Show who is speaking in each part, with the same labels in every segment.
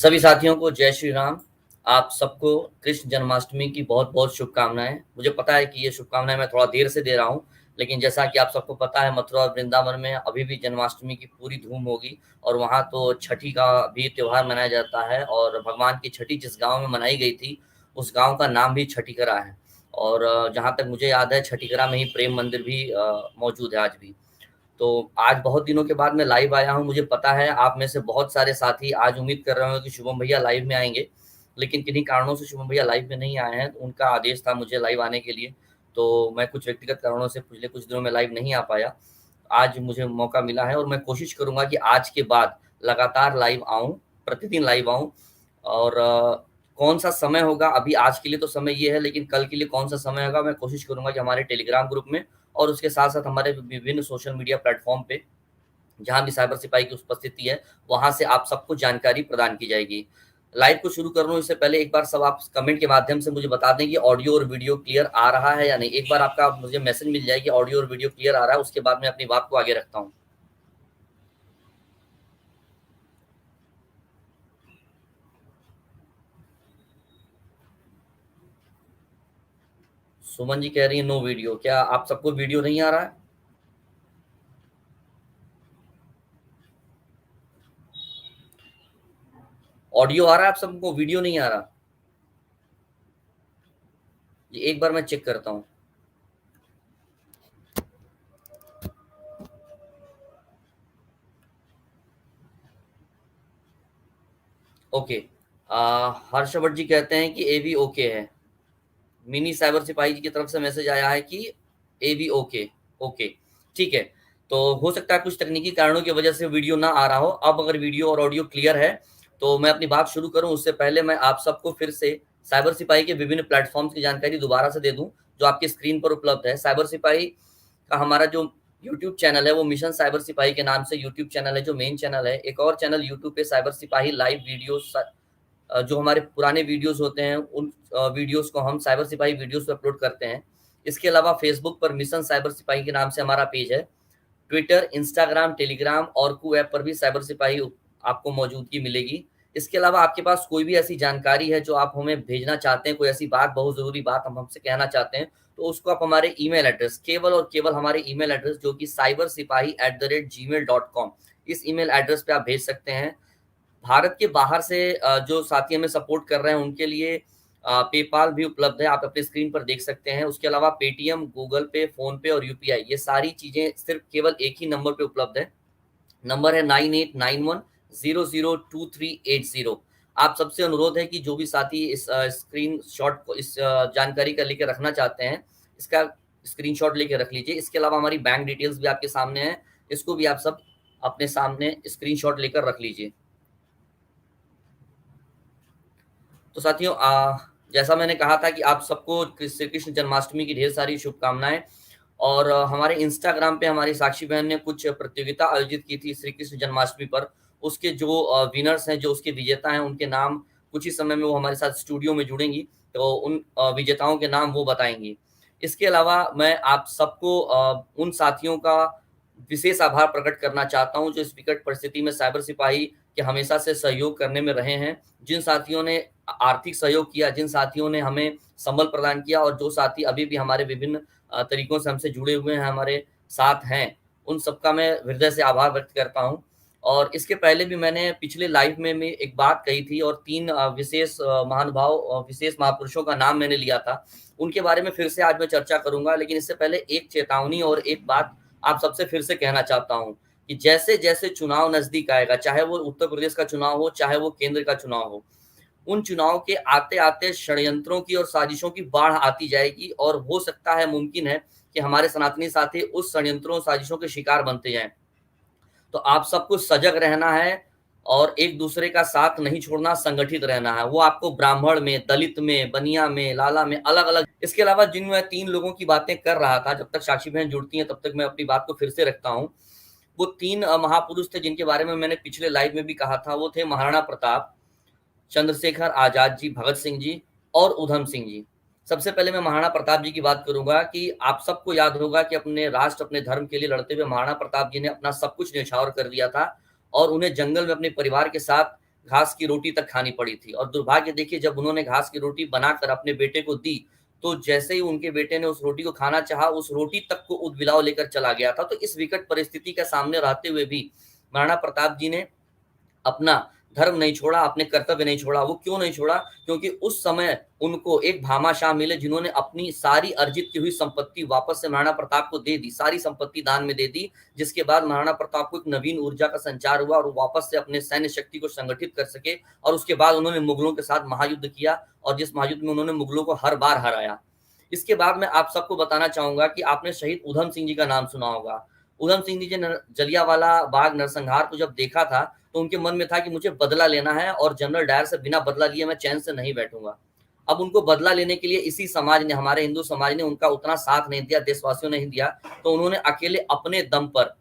Speaker 1: सभी साथियों को जय श्री राम। आप सबको कृष्ण जन्माष्टमी की बहुत-बहुत शुभकामनाएँ। मुझे पता है कि ये शुभकामनाएँ मैं थोड़ा देर से दे रहा हूँ, लेकिन जैसा कि आप सबको पता है मथुरा और वृंदावन में अभी भी जन्माष्टमी की पूरी धूम होगी और वहाँ तो छठी का भी त्योहार मनाया जाता है और भगवान की छठी जिस गाँव में मनाई गई थी, उस गाँव का नाम भी छठीकरा है और जहाँ तक मुझे याद है छठीकरा में ही प्रेम मंदिर भी मौजूद है आज भी। तो आज बहुत दिनों के बाद मैं लाइव आया हूँ, मुझे पता है आप में से बहुत सारे साथी आज उम्मीद कर रहे होंगे कि शुभम भैया लाइव में आएँगे, लेकिन किन्हीं कारणों से शुभम भैया लाइव में नहीं आए हैं, उनका आदेश था मुझे लाइव आने के लिए, तो मैं कुछ व्यक्तिगत कारणों से पिछले कुछ दिनों में लाइव नहीं आ पाया। आज मुझे मौका मिला है और मैं कोशिश करूँगा कि आज के बाद लगातार लाइव आऊँ, प्रतिदिन लाइव आऊँ और कौन-सा समय होगा अभी आज के लिए तो समय ये है, लेकिन कल के लिए कौन-सा समय होगा मैं कोशिश करूँगा कि हमारे टेलीग्राम ग्रुप में और उसके साथ-साथ हमारे विभिन्न सोशल मीडिया प्लेटफ़ॉर्म पे, जहाँ भी साइबर सिपाही की उपस्थिति है, वहाँ से आप सबको जानकारी प्रदान की जाएगी। लाइव को शुरू कर लूँ इससे पहले एक बार सब आप कमेंट के माध्यम से मुझे बता दें कि ऑडियो और वीडियो क्लियर आ रहा है या नहीं? एक बार आपका मुझे मैसेज मिल जाए कि ऑडियो और वीडियो क्लियर आ रहा है, उसके बाद मैं अपनी बात को आगे रखता हूँ। सुमन जी कह रही हैं नो वीडियो, क्या आप सबको वीडियो नहीं आ रहा है? ऑडियो आ रहा है आप सबको, वीडियो नहीं आ रहा? ये एक बार मैं चेक करता हूँ। ओके। हर्षवर्ध जी कहते हैं कि एवी ओके है। मिनी साइबर सिपाही जी की तरफ से मैसेज आया है कि एवी ओके, ओके, ठीक है। तो हो सकता है कुछ तकनीकी कारणों की वजह से वीडियो ना आ रहा हो। अब अगर वीडियो और ऑडियो क्लियर है, तो मैं अपनी बात शुरू करूँ उससे पहले मैं आप सबको फिर से साइबर सिपाही के विभिन्न प्लेटफ़ॉर्म्स की जानकारी दोबारा से दे दूँ, जो आपकी स्क्रीन पर उपलब्ध है। साइबर सिपाही का हमारा जो यूट्यूब चैनल है, वो मिशन साइबर सिपाही के नाम से यूट्यूब चैनल है, जो मेन चैनल है। एक और चैनल यूट्यूब पे साइबर सिपाही लाइव वीडियोज़ जो हमारे पुराने वीडियोज़ होते हैं उन वीडियोज़ को हम साइबर सिपाही वीडियोज़ पे अपलोड करते हैं। इसके अलावा फ़ेसबुक पर मिशन साइबर सिपाही के नाम से हमारा पेज है। ट्विटर, इंस्टाग्राम, टेलीग्राम और कू ऐप पर भी साइबर सिपाही आपको मौजूदगी मिलेगी। इसके अलावा आपके पास कोई भी ऐसी जानकारी है जो आप हमें भेजना चाहते हैं, कोई ऐसी बात बहुत ज़रूरी बात हम हमसे कहना चाहते हैं, तो उसको आप हमारे ईमेल एड्रेस केवल और केवल हमारे ईमेल एड्रेस जो कि cybersipahi@gmail.com इस ईमेल एड्रेस पे आप भेज सकते हैं। भारत के बाहर से जो साथी हमें सपोर्ट कर रहे हैं उनके लिए पेपाल भी उपलब्ध है, आप अपनी स्क्रीन पर देख सकते हैं। उसके अलावा पेटीएम, गूगल पे, फ़ोन पे और यूपीआई ये सारी चीज़ें सिर्फ़ केवल एक ही नंबर पे उपलब्ध है। नंबर है 9891002380। आप सबसे अनुरोध है कि जो भी साथी इस स्क्रीनशॉट को इस जानकारी का लेके रखना चाहते हैं, इसका स्क्रीनशॉट लेके रख लीजिए। इसके अलावा हमारी बैंक डिटेल्स भी आपके सामने है, इसको भी आप सब अपने सामने स्क्रीनशॉट लेकर रख लीजिए। तो साथियों जैसा मैंने कहा था कि आप सबको श्री कृष्ण जन्माष्टमी की ढेर सारी शुभकामनाएँ और हमारे इंस्टाग्राम पे हमारी साक्षी बहन ने कुछ प्रतियोगिता आयोजित की थी श्री कृष्ण जन्माष्टमी पर। उसके जो विनर्स हैं, जो उसके विजेता हैं, उनके नाम कुछ ही समय में वो हमारे साथ स्टूडियो में जुड़ेंगी, तो उन विजेताओं के नाम वो बताएँगी। इसके अलावा मैं आप सबको उन साथियों का विशेष आभार प्रकट करना चाहता हूँ, जो इस विकट परिस्थिति में साइबर सिपाही के हमेशा से सहयोग करने में रहे हैं। जिन साथियों ने आर्थिक सहयोग किया, जिन साथियों ने हमें संबल प्रदान किया और जो साथी अभी भी हमारे विभिन्न तरीकों से हमसे जुड़े हुए हैं, हमारे साथ हैं, उन सबका मैं हृदय से आभार व्यक्त करता हूँ। और इसके पहले भी मैंने पिछले लाइव में एक बात कही थी और 3 विशेष महानुभाव विशेष महापुरुषों का नाम मैंने लिया था। उनके बारे में फिर से आज मैं चर्चा करूँगा, लेकिन इससे पहले एक चेतावनी और एक बात आप सबसे फिर से कहना चाहता हूँ कि जैसे-जैसे चुनाव नज़दीक आएगा, चाहे वो उत्तर प्रदेश का चुनाव हो, चाहे वो केंद्र का चुनाव हो, उन चुनाव के आते-आते षड्यंत्रों की और साजिशों की बाढ़ आती जाएगी और हो सकता है, मुमकिन है कि हमारे सनातनी साथी उस षड्यंत्रों, साजिशों के शिकार बनते जाएँ। तो आप सबको सजग रहना है और एक-दूसरे का साथ नहीं छोड़ना, संगठित रहना है। वो आपको ब्राह्मण में, दलित में, बनिया में, लाला में, अलग-अलग इसके अलावा जिन मैं 3 लोगों की बातें कर रहा था, जब तक साक्षी बहन जुड़ती हैं, तब तक मैं अपनी बात को फिर से रखता हूँ। वो 3 महापुरुष थे जिनके बारे में मैंने पिछले लाइव में भी कहा था, वो थे महाराणा प्रताप, चंद्रशेखर आज़ाद जी, भगत सिंह जी और उधम सिंह जी। सबसे पहले मैं महाराणा प्रताप जी की बात करूँगा कि आप सबको याद होगा कि अपने राष्ट्र, अपने धर्म के लिए लड़ते हुए महाराणा प्रताप जी ने अपना सब कुछ न्यौछावर कर दिया था और उन्हें जंगल में अपने परिवार के साथ घास की रोटी तक खानी पड़ी थी। और दुर्भाग्य देखिए, जब उन्होंने घास की रोटी बनाकर अपने बेटे को दी, तो जैसे ही उनके बेटे ने उस रोटी को खाना चाहा, उस रोटी तक को उदबिलाव लेकर चला गया था। तो इस विकट परिस्थिति के सामने रहते हुए भी महाराणा प्रताप जी ने अपना धर्म नहीं छोड़ा, अपने कर्तव्य नहीं छोड़ा। वो क्यों नहीं छोड़ा? क्योंकि उस समय उनको एक भामाशाह मिले, जिन्होंने अपनी सारी अर्जित की हुई संपत्ति वापस से महाराणा प्रताप को दे दी, सारी संपत्ति दान में दे दी, जिसके बाद महाराणा प्रताप को एक नवीन ऊर्जा का संचार हुआ और वो वापस से अपने सैन्य शक्ति को संगठित कर सके। और उसके बाद उन्होंने मुगलों के साथ महायुद्ध किया, और जिस महायुद्ध में उन्होंने मुगलों को हर बार हराया। इसके बाद मैं आप सबको बताना चाहूंगा कि आपने शहीद उधम सिंह जी का नाम सुना होगा। उधम सिंह जी ने जलियांवाला बाग नरसंहार को जब देखा था, तो उनके मन में था कि मुझे बदला लेना है, और जनरल डायर से बिना बदला लिए मैं चैन से नहीं बैठूंगा। अब उनको बदला लेने के लिए इसी समाज ने, हमारे हिंदू समाज ने उनका उतना साथ नहीं दिया, देशवासियों ने नहीं दिया। तो उन्होंने अकेले अपने दम पर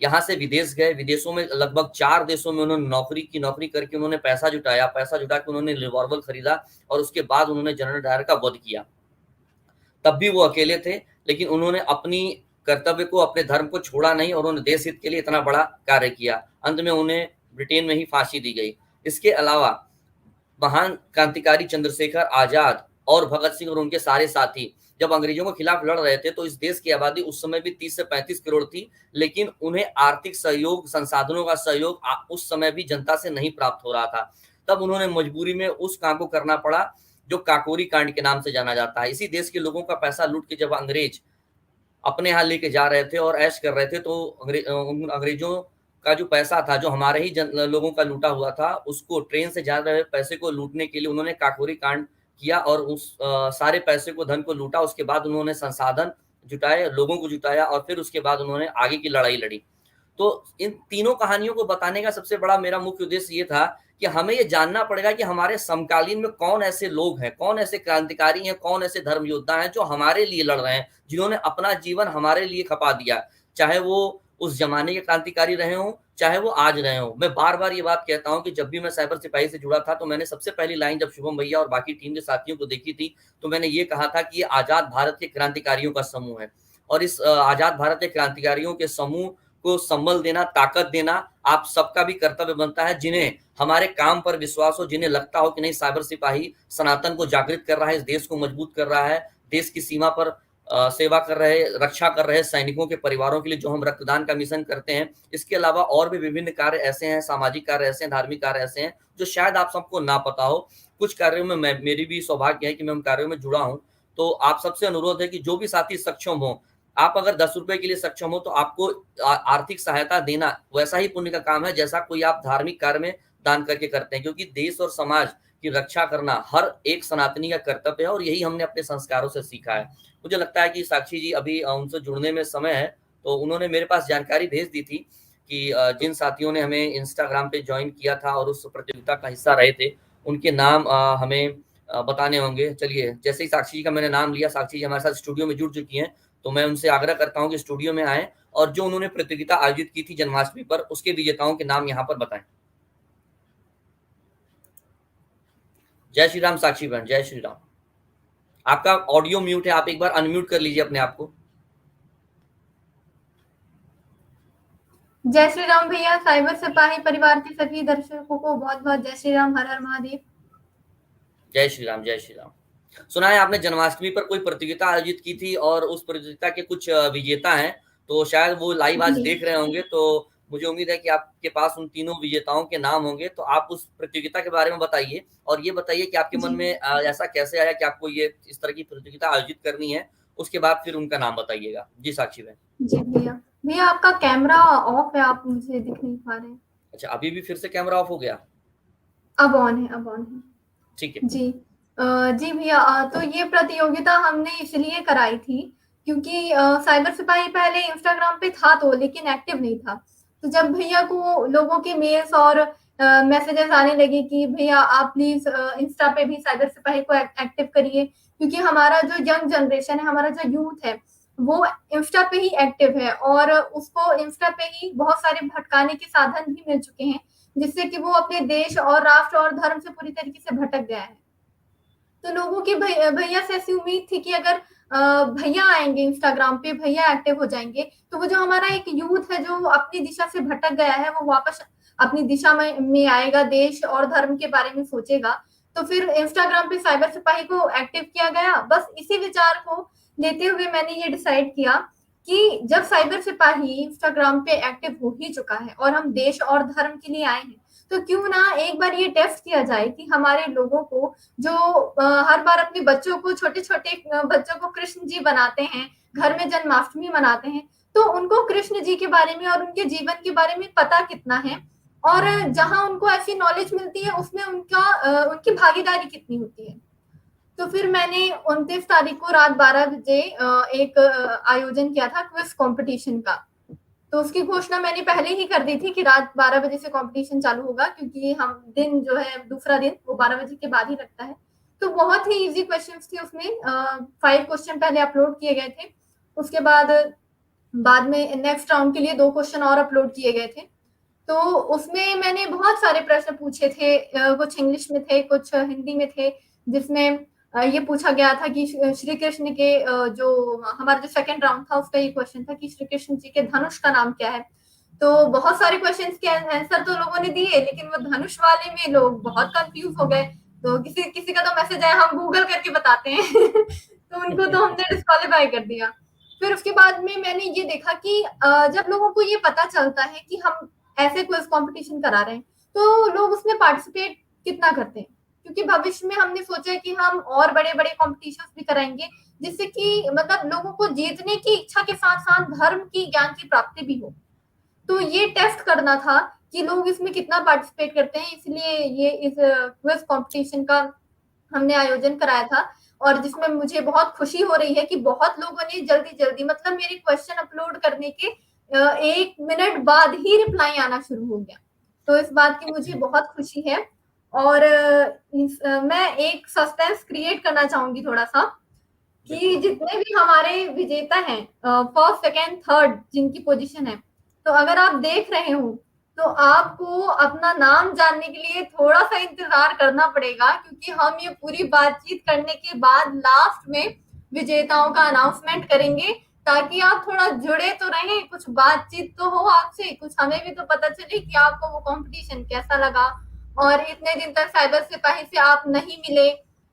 Speaker 1: यहाँ से विदेश गए। विदेशों में लगभग 4 देशों में उन्होंने नौकरी करके उन्होंने पैसा जुटाया। पैसा जुटा के उन्होंने रिवॉल्वर खरीदा, और उसके बाद उन्होंने जनरल डायर का वध किया। तब भी वो अकेले थे, लेकिन उन्होंने अपनी कर्तव्य को, अपने धर्म को छोड़ा नहीं, और उन्होंने देश हित के लिए इतना बड़ा कार्य किया। अंत में उन्हें ब्रिटेन में ही फांसी दी गई। इसके अलावा महान क्रांतिकारी चंद्रशेखर आजाद और भगत सिंह और उनके सारे साथी जब अंग्रेजों के खिलाफ लड़ रहे थे, तो इस देश की आबादी उस समय भी 30 से 35 करोड़ थी, लेकिन उन्हें आर्थिक सहयोग, संसाधनों का सहयोग उस समय भी जनता से नहीं प्राप्त हो रहा था। तब उन्होंने मजबूरी में उस काम को करना पड़ा जो काकोरी कांड के नाम से जाना जाता है। इसी देश के लोगों का पैसा लूट के जब अंग्रेज अपने यहाँ लेके जा रहे थे और ऐश कर रहे थे, तो उन अंग्रेजों का जो पैसा था, जो हमारे ही लोगों का लूटा हुआ था, उसको ट्रेन से जा रहे पैसे को लूटने के लिए उन्होंने काकोरी कांड किया, और उस सारे पैसे को, धन को लूटा। उसके बाद उन्होंने संसाधन जुटाए, लोगों को जुटाया, और फिर उसके बाद उन्होंने आगे की लड़ाई लड़ी। तो इन तीनों कहानियों को बताने का सबसे बड़ा मेरा मुख्य उद्देश्य ये था कि हमें ये जानना पड़ेगा कि हमारे समकालीन में कौन ऐसे लोग हैं, कौन ऐसे क्रांतिकारी हैं, कौन ऐसे धर्म योद्धा हैं जो हमारे लिए लड़ रहे हैं, जिन्होंने अपना जीवन हमारे लिए खपा दिया। चाहे वो उस जमाने के क्रांतिकारी रहे हों, चाहे वो आज रहे हों। मैं बार-बार ये बात कहता हूँ कि जब भी मैं साइबर सिपाही से जुड़ा था, तो मैंने सबसे पहली लाइन जब शुभम भैया और बाकी टीम के साथियों को देखी थी, तो मैंने ये कहा था कि ये आज़ाद भारत के क्रांतिकारियों का समूह है, और इस आज़ाद भारत के क्रांतिकारियों के समूह को संबल देना, ताकत देना आप सबका भी कर्तव्य बनता है। जिन्हें हमारे काम पर विश्वास हो, जिन्हें लगता हो कि नहीं, साइबर सिपाही सनातन को जागृत कर रहा है, इस देश को मजबूत कर रहा है, देश की सीमा पर सेवा कर रहे, रक्षा कर रहे सैनिकों के परिवारों के लिए जो हम रक्तदान का मिशन करते हैं। इसके अलावा और भी विभिन्न कार्य ऐसे हैं, सामाजिक कार्य ऐसे हैं, धार्मिक कार्य ऐसे हैं, जो शायद आप सबको ना पता हो। कुछ कार्यों में मेरी भी सौभाग्य है कि मैं उन कार्यों में जुड़ा हूँ। तो आप सबसे अनुरोध है कि जो भी साथी सक्षम हो, आप अगर 10 रुपए के लिए सक्षम हो, तो आपको आर्थिक सहायता देना वैसा ही पुण्य का काम है, जैसा कोई आप धार्मिक कार्य में दान करके करते हैं, क्योंकि देश और समाज की रक्षा करना हर एक सनातनी का कर्तव्य है, और यही हमने अपने संस्कारों से सीखा है। मुझे लगता है कि साक्षी जी अभी उनसे जुड़ने में समय है, तो उन्होंने मेरे पास जानकारी भेज दी थी कि जिन साथियों ने हमें इंस्टाग्राम पे ज्वाइन किया था और उस प्रतियोगिता का हिस्सा रहे थे, उनके नाम हमें बताने होंगे। चलिए, जैसे ही साक्षी जी का मैंने नाम लिया, साक्षी जी हमारे साथ स्टूडियो में जुड़ चुकी हैं, तो मैं उनसे आग्रह करता हूँ कि स्टूडियो में आएँ और जो उन्होंने प्रतियोगिता आयोजित की थी जन्माष्टमी पर, उसके विजेताओं के नाम यहाँ पर बताएं। जय श्री राम साक्षी बहन, जय श्री राम। आपका ऑडियो म्यूट है, आप एक बार अनम्यूट कर लीजिए अपने आप को।
Speaker 2: जय श्री राम भैया। साइबर सिपाही परिवार के सभी दर्शकों को बहुत बहुत जय श्री राम, हर हर महादेव।
Speaker 1: जय श्री राम, जय श्री राम। सुना है आपने जन्माष्टमी पर कोई प्रतियोगिता आयोजित की थी और उस प्रतियोगिता के कुछ विजेता हैं, तो शायद वो लाइव आज देख रहे होंगे। तो मुझे उम्मीद है कि आपके पास उन तीनों विजेताओं के नाम होंगे। तो आप उस प्रतियोगिता के बारे में बताइए, और ये बताइए कि आपके मन में ऐसा कैसे आया कि आपको ये इस तरह की प्रतियोगिता आयोजित करनी है। उसके बाद फिर उनका नाम बताइएगा। जी साक्षी बहन।
Speaker 2: जी भैया। भैया आपका कैमरा ऑफ है, आप मुझे दिख नहीं पा रहे हैं।
Speaker 1: अच्छा, अभी भी फिर से कैमरा ऑफ हो गया?
Speaker 2: अब ऑन है, अब ऑन है।
Speaker 1: ठीक है
Speaker 2: जी जी भैया, तो ये प्रतियोगिता हमने इसलिए कराई थी क्योंकि साइबर सिपाही पहले इंस्टाग्राम पे था, तो लेकिन एक्टिव नहीं था। तो जब भैया को लोगों के मेल्स और मैसेजेस आने लगे कि भैया आप प्लीज इंस्टा पे भी साइबर सिपाही को एक्टिव करिए, क्योंकि हमारा जो यंग जनरेशन है, हमारा जो यूथ है, वो इंस्टा पे ही एक्टिव है, और उसको इंस्टा पे ही बहुत सारे भटकाने के साधन भी मिल चुके हैं, जिससे कि वो अपने देश और राष्ट्र और धर्म से पूरी तरीके से भटक गया है। तो लोगों की भैया से ऐसी उम्मीद थी कि अगर भैया आएंगे इंस्टाग्राम पे, भैया एक्टिव हो जाएंगे, तो वो जो हमारा एक यूथ है जो अपनी दिशा से भटक गया है, वो वापस अपनी दिशा में आएगा, देश और धर्म के बारे में सोचेगा। तो फिर इंस्टाग्राम पे साइबर सिपाही को एक्टिव किया गया। बस इसी विचार को लेते हुए मैंने ये डिसाइड किया कि जब साइबर सिपाही इंस्टाग्राम पे एक्टिव हो ही चुका है और हम देश और धर्म के लिए आए हैं, तो क्यों ना एक बार ये टेस्ट किया जाए कि हमारे लोगों को जो हर बार अपने बच्चों को, छोटे-छोटे बच्चों को कृष्ण जी बनाते हैं, घर में जन्माष्टमी मनाते हैं, तो उनको कृष्ण जी के बारे में और उनके जीवन के बारे में पता कितना है, और जहाँ उनको ऐसी नॉलेज मिलती है उसमें उनकी भागीदारी कितनी होती है। तो फिर मैंने 29 तारीख को रात 12 बजे एक आयोजन किया था क्विज कंपटीशन का। तो उसकी घोषणा मैंने पहले ही कर दी थी कि रात 12 बजे से कंपटीशन चालू होगा, क्योंकि हम दिन जो है दूसरा दिन वो 12 बजे के बाद ही लगता है। तो बहुत ही इजी क्वेश्चंस थे उसमें। 5 क्वेश्चन पहले अपलोड किए गए थे। उसके बाद में नेक्स्ट राउंड के लिए 2 क्वेश्चन और अपलोड किए गए थे। तो उसमें मैंने बहुत सारे प्रश्न पूछे थे, कुछ इंग्लिश में थे, कुछ हिंदी में थे, जिसमें ये पूछा गया था कि श्री कृष्ण के जो हमारा जो सेकंड राउंड था उसका ये क्वेश्चन था कि श्री कृष्ण जी के धनुष का नाम क्या है। तो बहुत सारे क्वेश्चंस के आंसर तो लोगों ने दिए, लेकिन वो धनुष वाले में लोग बहुत कंफ्यूज हो गए। तो किसी किसी का तो मैसेज आया, हम गूगल करके बताते हैं। तो उनको तो हमने डिस्क्वालीफाई कर दिया। फिर उसके बाद में मैंने ये देखा कि जब लोगों को ये पता चलता है कि हम ऐसे क्विज कंपटीशन करा रहे हैं, तो लोग उसमें पार्टिसिपेट कितना करते हैं। क्योंकि भविष्य में हमने सोचा है कि हम और बड़े-बड़े कॉम्पिटिशन्स भी कराएँगे, जिससे कि मतलब लोगों को जीतने की इच्छा के साथ-साथ धर्म की ज्ञान की प्राप्ति भी हो। तो ये टेस्ट करना था कि लोग इसमें कितना पार्टिसिपेट करते हैं, इसलिए ये इस क्विज कॉम्पिटिशन का हमने आयोजन कराया था, और जिसमें मुझे बहुत खुशी हो रही है कि बहुत लोगों ने जल्दी-जल्दी, मतलब मेरे क्वेश्चन अपलोड करने के 1 मिनट बाद ही रिप्लाई आना शुरू हो गया। तो इस बात की मुझे बहुत खुशी है। और मैं एक सस्पेंस क्रिएट करना चाहूँगी थोड़ा-सा कि जितने भी हमारे विजेता हैं, फर्स्ट, सेकंड, थर्ड जिनकी पोजीशन है, तो अगर आप देख रहे हो, तो आपको अपना नाम जानने के लिए थोड़ा-सा इंतज़ार करना पड़ेगा, क्योंकि हम ये पूरी बातचीत करने के बाद लास्ट में विजेताओं का अनाउंसमेंट करेंगे, ताकि आप थोड़ा जुड़े तो रहें, कुछ बातचीत तो हो आपसे, कुछ हमें भी तो पता चले कि आपको वो कॉम्पिटिशन कैसा लगा। और इतने दिन तक साइबर सिपाही से आप नहीं मिले,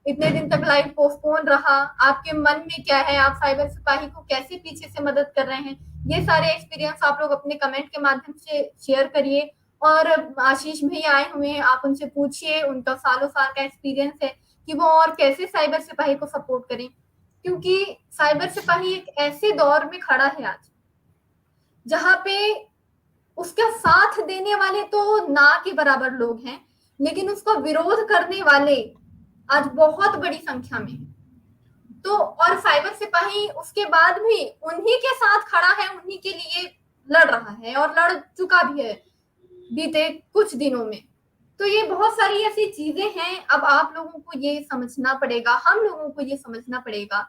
Speaker 2: इतने दिन तक लाइव पोस्टपोन रहा, आपके मन में क्या है, आप साइबर सिपाही को कैसे पीछे से मदद कर रहे हैं, ये सारे एक्सपीरियंस आप लोग अपने कमेंट के माध्यम से शेयर करिए। और आशीष भैया आए हुए हैं, आप उनसे पूछिए, उनका सालों साल का एक्सपीरियंस है कि वो और कैसे साइबर सिपाही को सपोर्ट करें, क्योंकि साइबर सिपाही एक ऐसे दौर में खड़ा है आज, जहाँ पे उसका साथ देने वाले तो ना के बराबर लोग हैं, लेकिन उसका विरोध करने वाले आज बहुत बड़ी संख्या में हैं। तो और साइबर सिपाही उसके बाद भी उन्हीं के साथ खड़ा है, उन्हीं के लिए लड़ रहा है और लड़ चुका भी है बीते कुछ दिनों में। तो ये बहुत सारी ऐसी चीजें हैं, अब आप लोगों को ये समझना पड़ेगा, हम लोगों को ये समझना पड़ेगा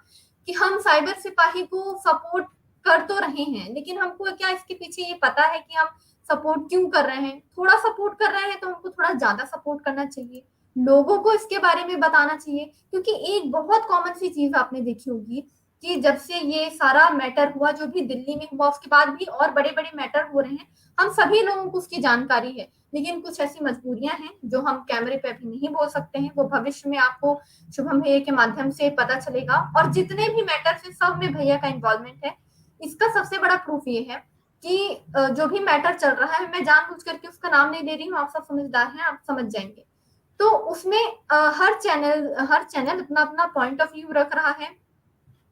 Speaker 2: कि हम साइबर सिपाही को सपोर्ट कर तो रहे हैं, लेकिन हमको क्या इसके पीछे ये पता है कि हम सपोर्ट क्यों कर रहे हैं। थोड़ा सपोर्ट कर रहे हैं तो हमको थोड़ा ज्यादा सपोर्ट करना चाहिए, लोगों को इसके बारे में बताना चाहिए। क्योंकि एक बहुत कॉमन सी चीज आपने देखी होगी कि जब से ये सारा मैटर हुआ, जो भी दिल्ली में हुआ, उसके बाद भी और बड़े बड़े मैटर हो रहे हैं, हम सभी लोगों को उसकी जानकारी है, लेकिन कुछ ऐसी मजबूरियां हैं जो हम कैमरे पे अभी नहीं बोल सकते हैं। वो भविष्य में आपको शुभम भैया के माध्यम से पता चलेगा। और जितने भी मैटर्स हैं, सब में भैया का इन्वॉल्वमेंट है। इसका सबसे बड़ा प्रूफ ये है कि जो भी मैटर चल रहा है, मैं जानबूझ करके उसका नाम नहीं ले रही हूँ, आप सब समझदार हैं, आप समझ जाएंगे। तो उसमें हर चैनल अपना अपना पॉइंट ऑफ व्यू रख रहा है,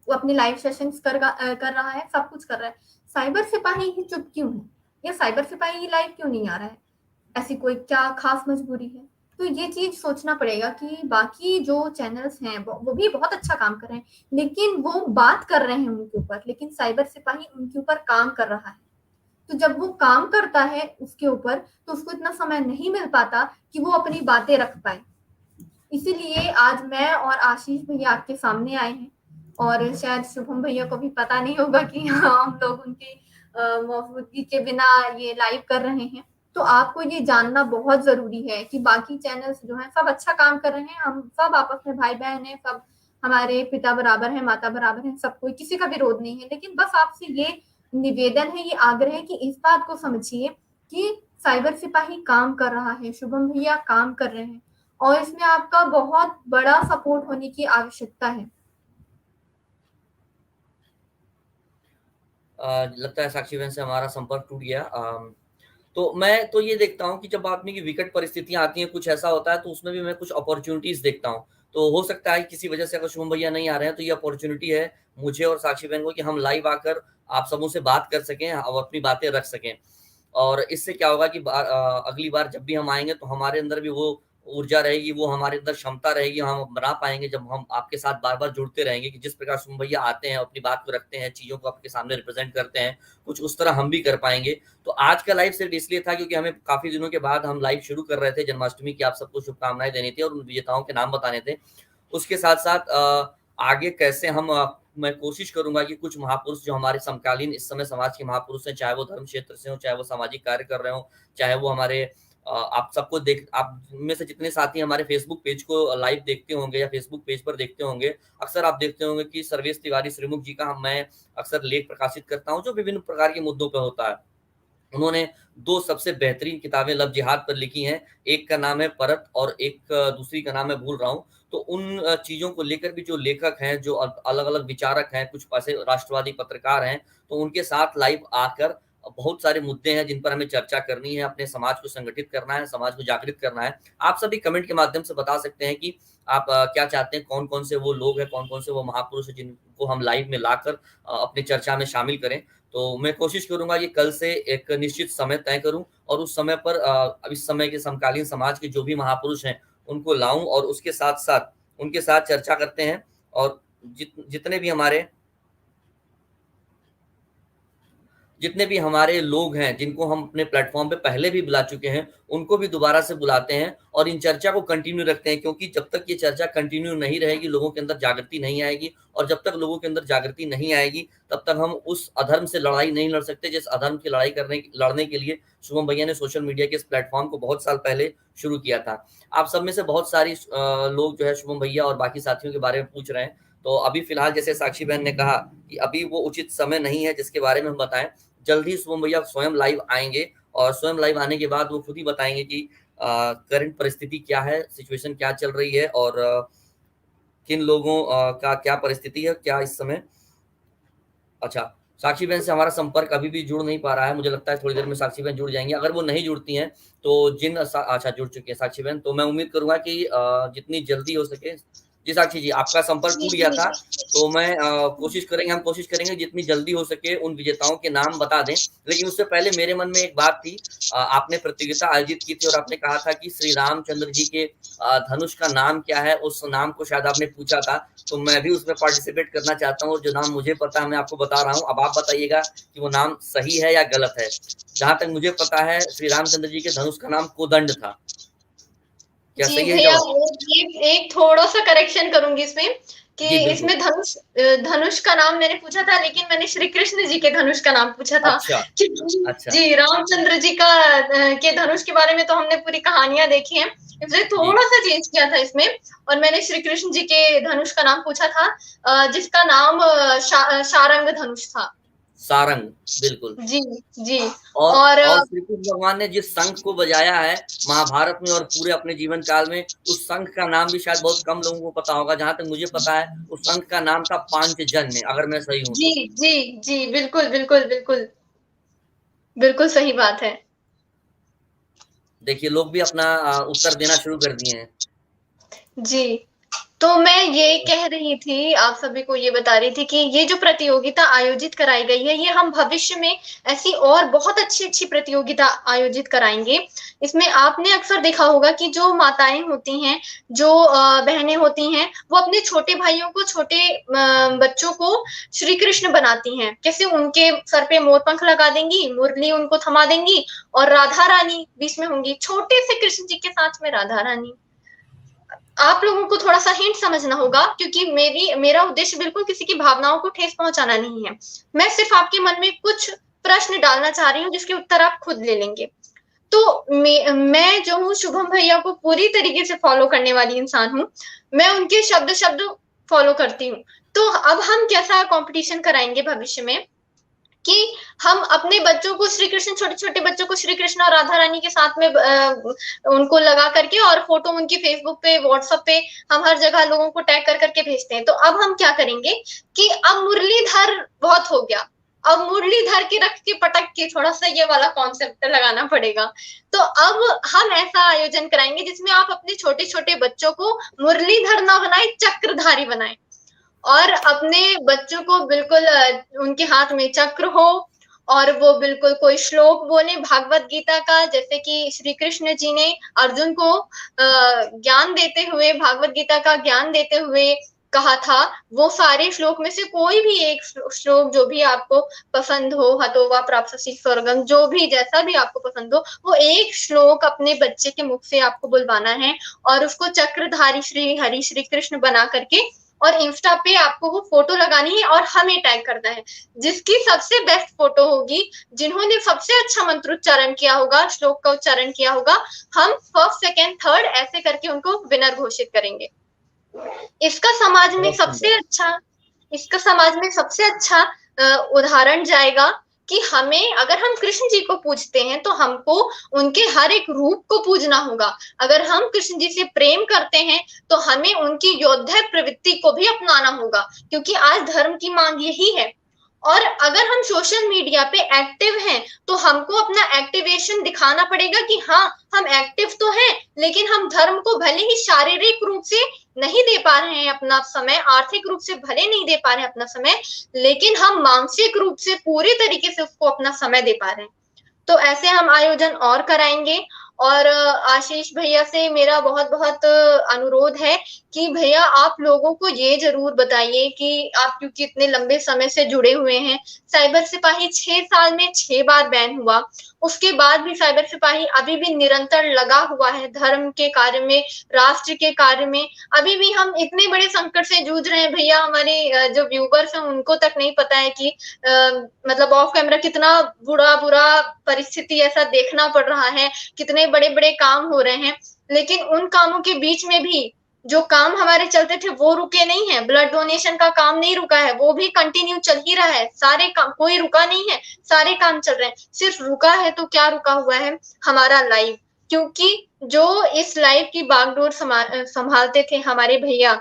Speaker 2: वो अपने लाइव सेशंस कर रहा है, सब कुछ कर रहा है। साइबर सिपाही ही चुप क्यों है, या साइबर सिपाही ही लाइव क्यों नहीं आ रहा है? ऐसी कोई क्या खास मजबूरी है? तो ये चीज सोचना पड़ेगा कि बाकी जो चैनल्स हैं वो भी बहुत अच्छा काम कर रहे हैं, लेकिन वो बात कर रहे हैं उनके ऊपर, लेकिन साइबर सिपाही उनके ऊपर काम कर रहा है। तो जब वो काम करता है उसके ऊपर, तो उसको इतना समय नहीं मिल पाता कि वो अपनी बातें रख पाए। इसीलिए आज मैं और आशीष भैया आपके सामने आए हैं, और शायद शुभम भैया को भी पता नहीं होगा कि हम लोग उनकी मौजूदगी के बिना ये लाइव कर रहे हैं। तो आपको ये जानना बहुत जरूरी है कि बाकी चैनल्स जो हैं सब अच्छा काम कर रहे हैं, हम सब आपस में भाई बहन हैं, सब हमारे पिता बराबर है, माता बराबर है, सब कोई किसी का विरोध नहीं है। लेकिन बस आपसे ये निवेदन है, ये आग्रह है कि इस बात को समझिए कि साइबर सिपाही काम कर रहा है, शुभम भैया काम कर रहे हैं और इसमें आपका बहुत बड़ा सपोर्ट होने की आवश्यकता है।
Speaker 1: लगता है साक्षी बहन से हमारा संपर्क टूट गया। तो मैं तो ये देखता हूँ कि जब आदमी की विकट परिस्थितियाँ आती हैं, कुछ ऐसा होता है, तो उसमें भी मैं कुछ अपॉर्च्युनिटीज़ देखता हूँ। तो हो सकता है किसी वजह से अगर शुभम भैया नहीं आ रहे हैं, तो ये अपॉर्च्युनिटी है मुझे और साक्षी बहन को कि हम लाइव आकर आप सबों से बात कर सकें और अपनी बातें रख सकें। और इससे क्या होगा कि अगली बार जब भी हम आएँगे, तो हमारे अंदर भी वो ऊर्जा रहेगी, वो हमारे अंदर क्षमता रहेगी, हम बना पाएँगे जब हम आपके साथ बार-बार जुड़ते रहेंगे कि जिस प्रकार शुभम भैया आते हैं, अपनी बात को रखते हैं, चीज़ों को आपके सामने रिप्रेज़ेंट करते हैं, कुछ उस तरह हम भी कर पाएँगे। तो आज का लाइव सिर्फ इसलिए था क्योंकि हमें काफ़ी दिनों के बाद हम लाइव शुरू कर रहे थे, जन्माष्टमी की आप सबको शुभकामनाएँ देनी थी और उन विजेताओं के नाम बताने थे। उसके साथ-साथ आगे कैसे हम मैं कोशिश करूँगा कि कुछ महापुरुष जो हमारे समकालीन इस समय समाज के महापुरुष हैं, चाहे वो धर्म क्षेत्र से हों, चाहे वो सामाजिक कार्य कर रहे हों, चाहे वो हमारे आप सबको देख आप में से जितने साथी हमारे फेसबुक पेज को लाइव देखते होंगे या फेसबुक पेज पर देखते होंगे, अक्सर आप देखते होंगे कि सर्वेश तिवारी श्रीमुख जी का मैं अक्सर लेख प्रकाशित करता हूँ, जो विभिन्न प्रकार के मुद्दों पे होता है। उन्होंने 2 सबसे बेहतरीन किताबें लव जिहाद पर लिखी हैं। एक का नाम है परत और एक दूसरी का नाम मैं भूल रहा हूँ। तो उन चीज़ों को लेकर भी जो लेखक हैं, जो अलग-अलग विचारक हैं, कुछ ऐसे राष्ट्रवादी पत्रकार हैं, तो उनके साथ लाइव आकर बहुत सारे मुद्दे हैं जिन पर हमें चर्चा करनी है, अपने समाज को संगठित करना है, समाज को जागृत करना है। आप सभी कमेंट के माध्यम से बता सकते हैं कि आप क्या चाहते हैं, कौन-कौन से वो लोग हैं, कौन-कौन से वो महापुरुष हैं जिनको हम लाइव में लाकर अपनी चर्चा में शामिल करें। तो मैं कोशिश करूँगा कि कल से एक निश्चित समय तय करूँ और उस समय पर अब इस समय के समकालीन समाज के जो भी महापुरुष हैं, उनको लाऊँ और उसके साथ-साथ उनके साथ चर्चा करते हैं और जितने भी हमारे लोग हैं, जिनको हम अपने प्लेटफ़ॉर्म पे पहले भी बुला चुके हैं, उनको भी दोबारा से बुलाते हैं और इन चर्चा को कंटिन्यू रखते हैं क्योंकि जब तक ये चर्चा कंटिन्यू नहीं रहेगी, लोगों के अंदर जागृति नहीं आएगी और जब तक लोगों के अंदर जागृति नहीं आएगी, तब तक हम उस अधर्म से लड़ाई नहीं लड़ सकते, जिस अधर्म की लड़ने के लिए शुभम भैया ने सोशल मीडिया के इस प्लेटफ़ॉर्म को बहुत साल पहले शुरू किया था। आप सब में से बहुत सारी लोग जो है शुभम भैया और बाकी साथियों के बारे में पूछ रहे हैं, तो अभी फ़िलहाल जैसे साक्षी बहन ने कहा कि अभी वो उचित समय नहीं है जिसके बारे में हम बताएँ। जल्द ही शुभम भैया स्वयं लाइव आएँगे और स्वयं लाइव आने के बाद वो खुद ही बताएँगे कि करंट परिस्थिति क्या है, सिचुएशन क्या चल रही है और किन लोगों का क्या परिस्थिति है, क्या इस समय अच्छा, साक्षी बहन से हमारा संपर्क अभी भी जुड़ नहीं पा रहा है, मुझे लगता है थोड़ी देर में साक्षी बहन जुड़ जाएँगी। अगर वो नहीं जुड़ती हैं, तो अच्छा जुड़ चुकी हैं साक्षी बहन, तो मैं उम्मीद करूँगा कि जितनी जल्दी हो सके जी, साक्षी जी, आपका संपर्क
Speaker 3: जी,
Speaker 1: टूट गया
Speaker 3: जी,
Speaker 1: था,
Speaker 3: जी।
Speaker 1: तो मैं हम कोशिश करेंगे जितनी जल्दी हो सके उन विजेताओं के नाम बता दें। लेकिन उससे पहले मेरे मन में एक बात थी आपने प्रतियोगिता आयोजित की थी और आपने कहा था कि श्री रामचंद्र जी के धनुष का नाम क्या है? उस नाम को शायद आपने पूछा था, तो मैं भी उसमें पार्टिसिपेट करना चाहता हूँ और जो नाम मुझे पता है मैं आपको बता रहा हूँ। अब आप बताइएगा कि वो नाम सही है या गलत है? जहाँ तक मुझे पता है श्री रामचंद्र जी के धनुष का नाम कोदंड था। क्या
Speaker 3: जी
Speaker 1: सही है ये
Speaker 3: भैया,
Speaker 1: जवाब?
Speaker 3: एक थोड़ा-सा करेक्शन करूँगी इसमें कि
Speaker 1: जी, बिल्कुल।
Speaker 3: इसमें धनुष का नाम मैंने पूछा था, लेकिन मैंने श्री कृष्ण जी के धनुष का नाम पूछा था
Speaker 1: अच्छा,
Speaker 3: क्योंकि
Speaker 1: अच्छा।
Speaker 3: जी, रामचंद्र जी का के धनुष के बारे में तो हमने पूरी कहानियाँ देखी हैं, इसलिए
Speaker 1: जी।
Speaker 3: थोड़ा-सा चेंज किया था इसमें और मैंने श्री कृष्ण जी के धनुष का नाम पूछा था जिसका नाम शारंग धनुष था।
Speaker 1: सारंग, बिल्कुल।
Speaker 3: जी, जी
Speaker 1: और
Speaker 3: और
Speaker 1: और श्री कृष्ण भगवान ने जिस शंख को बजाया है महाभारत में और पूरे अपने जीवन काल में, उस शंख का नाम भी शायद बहुत कम लोगों को पता होगा। जहाँ तक मुझे पता है, उस शंख का नाम था पांचजन्य, अगर मैं सही हूँ
Speaker 3: जी,
Speaker 1: तो।
Speaker 3: जी, जी, बिल्कुल, बिल्कुल, बिल्कुल। बिल्कुल सही बात है।
Speaker 1: देखिए, लोग भी अपना उत्तर देना शुरू कर दिए हैं।
Speaker 3: जी, तो मैं ये कह रही थी, आप सभी को ये बता रही थी कि ये जो प्रतियोगिता आयोजित कराई गई है, ये हम भविष्य में ऐसी और बहुत अच्छी-अच्छी प्रतियोगिता आयोजित कराएँगे। इसमें आपने अक्सर देखा होगा कि जो माताएँ होती हैं, जो बहनें होती हैं, वो अपने छोटे भाइयों को, छोटे बच्चों को श्री कृष्ण बनाती हैं। कैसे उनके सर पे मोर-पंख लगा देंगी, मुरली उनको थमा देंगी और राधा रानी बीच में होंगी, छोटे से कृष्ण जी के साथ में राधा रानी। आप लोगों को थोड़ा-सा हिंट समझना होगा क्योंकि मेरा उद्देश्य बिल्कुल किसी की भावनाओं को ठेस पहुँचाना नहीं है। मैं सिर्फ़ आपके मन में कुछ प्रश्न डालना चाह रही हूँ जिसके उत्तर आप खुद ले लेंगे। तो मैं जो हूँ शुभम भैया को पूरी तरीके से फ़ॉलो करने वाली इंसान हूँ। मैं उनके शब्द-शब्द फ़ॉलो करती हूँ। तो अब हम कैसा कॉम्पिटिशन कराएँगे भविष्य में कि हम अपने बच्चों को श्री कृष्ण, छोटे-छोटे बच्चों को श्री कृष्ण और राधा रानी के साथ में उनको लगा करके और फोटो उनकी फेसबुक पे, व्हाट्सएप पे हम हर जगह लोगों को टैग कर करके भेजते हैं। तो अब हम क्या करेंगे कि अब मुरलीधर बहुत हो गया, अब मुरलीधर के रख के पटक के थोड़ा-सा ये वाला कॉन्सेप्ट लगाना पड़ेगा। तो अब हम ऐसा आयोजन कराएँगे जिसमें आप अपने छोटे-छोटे बच्चों को मुरलीधर ना बनाएँ, चक्रधारी बनाएँ। और अपने बच्चों को बिल्कुल उनके हाथ में चक्र हो और वो बिल्कुल कोई श्लोक बोले भागवत गीता का, जैसे कि श्री कृष्ण जी ने अर्जुन को ज्ञान देते हुए, भागवत गीता का ज्ञान देते हुए कहा था, वो सारे श्लोक में से कोई भी एक श्लोक जो भी आपको पसंद हो, हतो वा प्राप्स्यसि स्वर्गम, जो भी जैसा भी आपको पसंद हो, वो एक श्लोक अपने बच्चे के मुख से आपको बुलवाना है और उसको चक्रधारी श्री हरि श्री कृष्ण बना करके और इंस्टा पे आपको वो फोटो लगानी है और हमें टैग करना है। जिसकी सबसे बेस्ट फोटो होगी, जिन्होंने सबसे अच्छा मंत्रोच्चारण किया होगा, श्लोक का उच्चारण किया होगा, हम फर्स्ट, सेकंड, थर्ड ऐसे करके उनको विनर घोषित करेंगे। इसका समाज में
Speaker 1: बहुत
Speaker 3: सबसे
Speaker 1: सुंदर।
Speaker 3: अच्छा इसका समाज में सबसे अच्छा उदाहरण जाएगा कि हमें, अगर हम कृष्ण जी को पूजते हैं तो हमको उनके हर एक रूप को पूजना होगा। अगर हम कृष्ण जी से प्रेम करते हैं तो हमें उनकी योद्धा प्रवृत्ति को भी अपनाना होगा, क्योंकि आज धर्म की मांग यही है। और अगर हम सोशल मीडिया पे एक्टिव हैं तो हमको अपना एक्टिवेशन दिखाना पड़ेगा कि हाँ, हम एक्टिव तो हैं, लेकिन हम धर्म को भले ही शारीरिक रूप से नहीं दे पा रहे हैं अपना समय, आर्थिक रूप से भले नहीं दे पा रहे हैं अपना समय, लेकिन हम मानसिक रूप से पूरे तरीके से उसको अपना समय दे पा रहे हैं। तो ऐसे हम आयोजन और कराएंगे। और आशीष भैया से मेरा बहुत-बहुत अनुरोध है कि भैया आप लोगों को ये ज़रूर बताइए कि आप क्योंकि इतने लंबे समय से जुड़े हुए हैं, साइबर सिपाही 6 साल में 6 बार बैन हुआ, उसके बाद भी साइबर सिपाही अभी भी निरंतर लगा हुआ है धर्म के कार्य में, राष्ट्र के कार्य में। अभी भी हम इतने बड़े संकट से जूझ रहे हैं भैया, हमारे जो व्यूवर्स हैं उनको तक नहीं पता है कि मतलब ऑफ कैमरा कितना बुरा परिस्थिति ऐसा देखना पड़ रहा है, कितने बड़े-बड़े काम हो रहे हैं। लेकिन उन कामों के बीच में भी जो काम हमारे चलते थे वो रुके नहीं हैं, ब्लड डोनेशन का काम नहीं रुका है, वो भी कंटिन्यू चल ही रहा है। सारे काम, कोई रुका नहीं है, सारे काम चल रहे हैं। सिर्फ रुका है तो क्या रुका हुआ है? हमारा लाइव, क्योंकि जो इस लाइव की बागडोर संभालते थे हमारे भैया,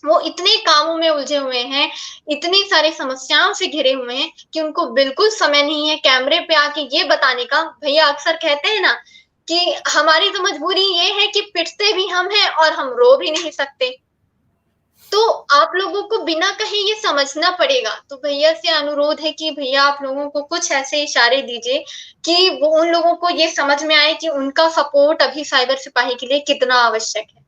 Speaker 3: वो इतने कामों में उलझे हुए हैं, इतनी सारी समस्याओं से घिरे हुए हैं कि उनको बिल्कुल समय नहीं है कैमरे पे आके ये बताने का। भैया अक्सर कहते हैं ना कि हमारी तो मजबूरी ये है कि पिटते भी हम हैं और हम रो भी नहीं सकते। तो आप लोगों को बिना कहे ये समझना पड़ेगा। तो भैया से अनुरोध है कि भैया आप लोगों को कुछ ऐसे इशारे दीजिए कि वो उन लोगों को ये समझ में आए कि उनका सपोर्ट अभी साइबर सिपाही के लिए कितना आवश्यक है।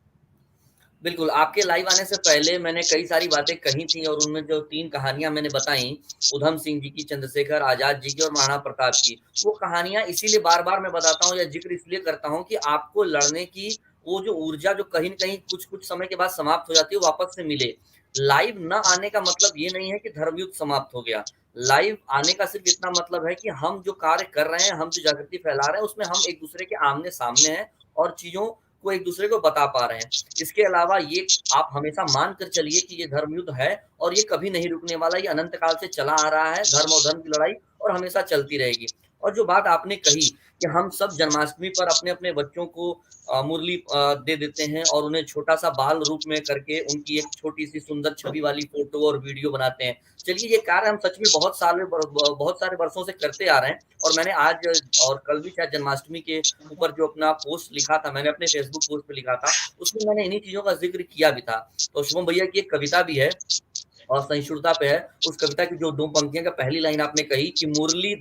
Speaker 1: बिल्कुल, आपके लाइव आने से पहले मैंने कई सारी बातें कही थी और उनमें जो 3 कहानियाँ मैंने बताई, उधम सिंह जी की, चंद्रशेखर आज़ाद जी की और महाराणा प्रताप की, वो कहानियाँ इसीलिए बार-बार मैं बताता हूँ या ज़िक्र इसलिए करता हूँ कि आपको लड़ने की वो जो ऊर्जा जो कहीं न कहीं कुछ समय के बाद समाप्त हो जाती है, वो वापस से मिले। लाइव ना आने का मतलब ये नहीं है कि धर्मयुद्ध समाप्त हो गया। लाइव आने का सिर्फ़ इतना मतलब है कि हम जो कार्य कर रहे हैं, हम जो जागृति फैला रहे हैं, उसमें हम एक-दूसरे के आमने-सामने हैं और चीज़ों को एक-दूसरे को बता पा रहे हैं। इसके अलावा ये आप हमेशा मान कर चलिए कि ये धर्मयुद्ध है और ये कभी नहीं रुकने वाला, ये अनंत काल से चला आ रहा है, धर्म और धर्म की लड़ाई और हमेशा चलती रहेगी। और जो बात आपने कही कि हम सब जन्माष्टमी पर अपने-अपने बच्चों को मुरली दे देते हैं और उन्हें छोटा-सा बाल रूप में करके उनकी एक छोटी-सी सुंदर छवि वाली फ़ोटो और वीडियो बनाते हैं। चलिए ये कार्य हम सच में बहुत सारे वर्षों से करते आ रहे हैं और मैंने आज और कल भी शायद जन्माष्टमी के ऊपर जो अपना पोस्ट लिखा था, मैंने अपने फ़ेसबुक पोस्ट पे लिखा था, उसमें मैंने इन्हीं चीज़ों का ज़िक्र किया भी था। तो शुभम भैया की एक कविता भी है और सहिष्णुता पे है। उस कविता की जो 2 पंक्तियाँ का पहली लाइन आपने कही कि मुरली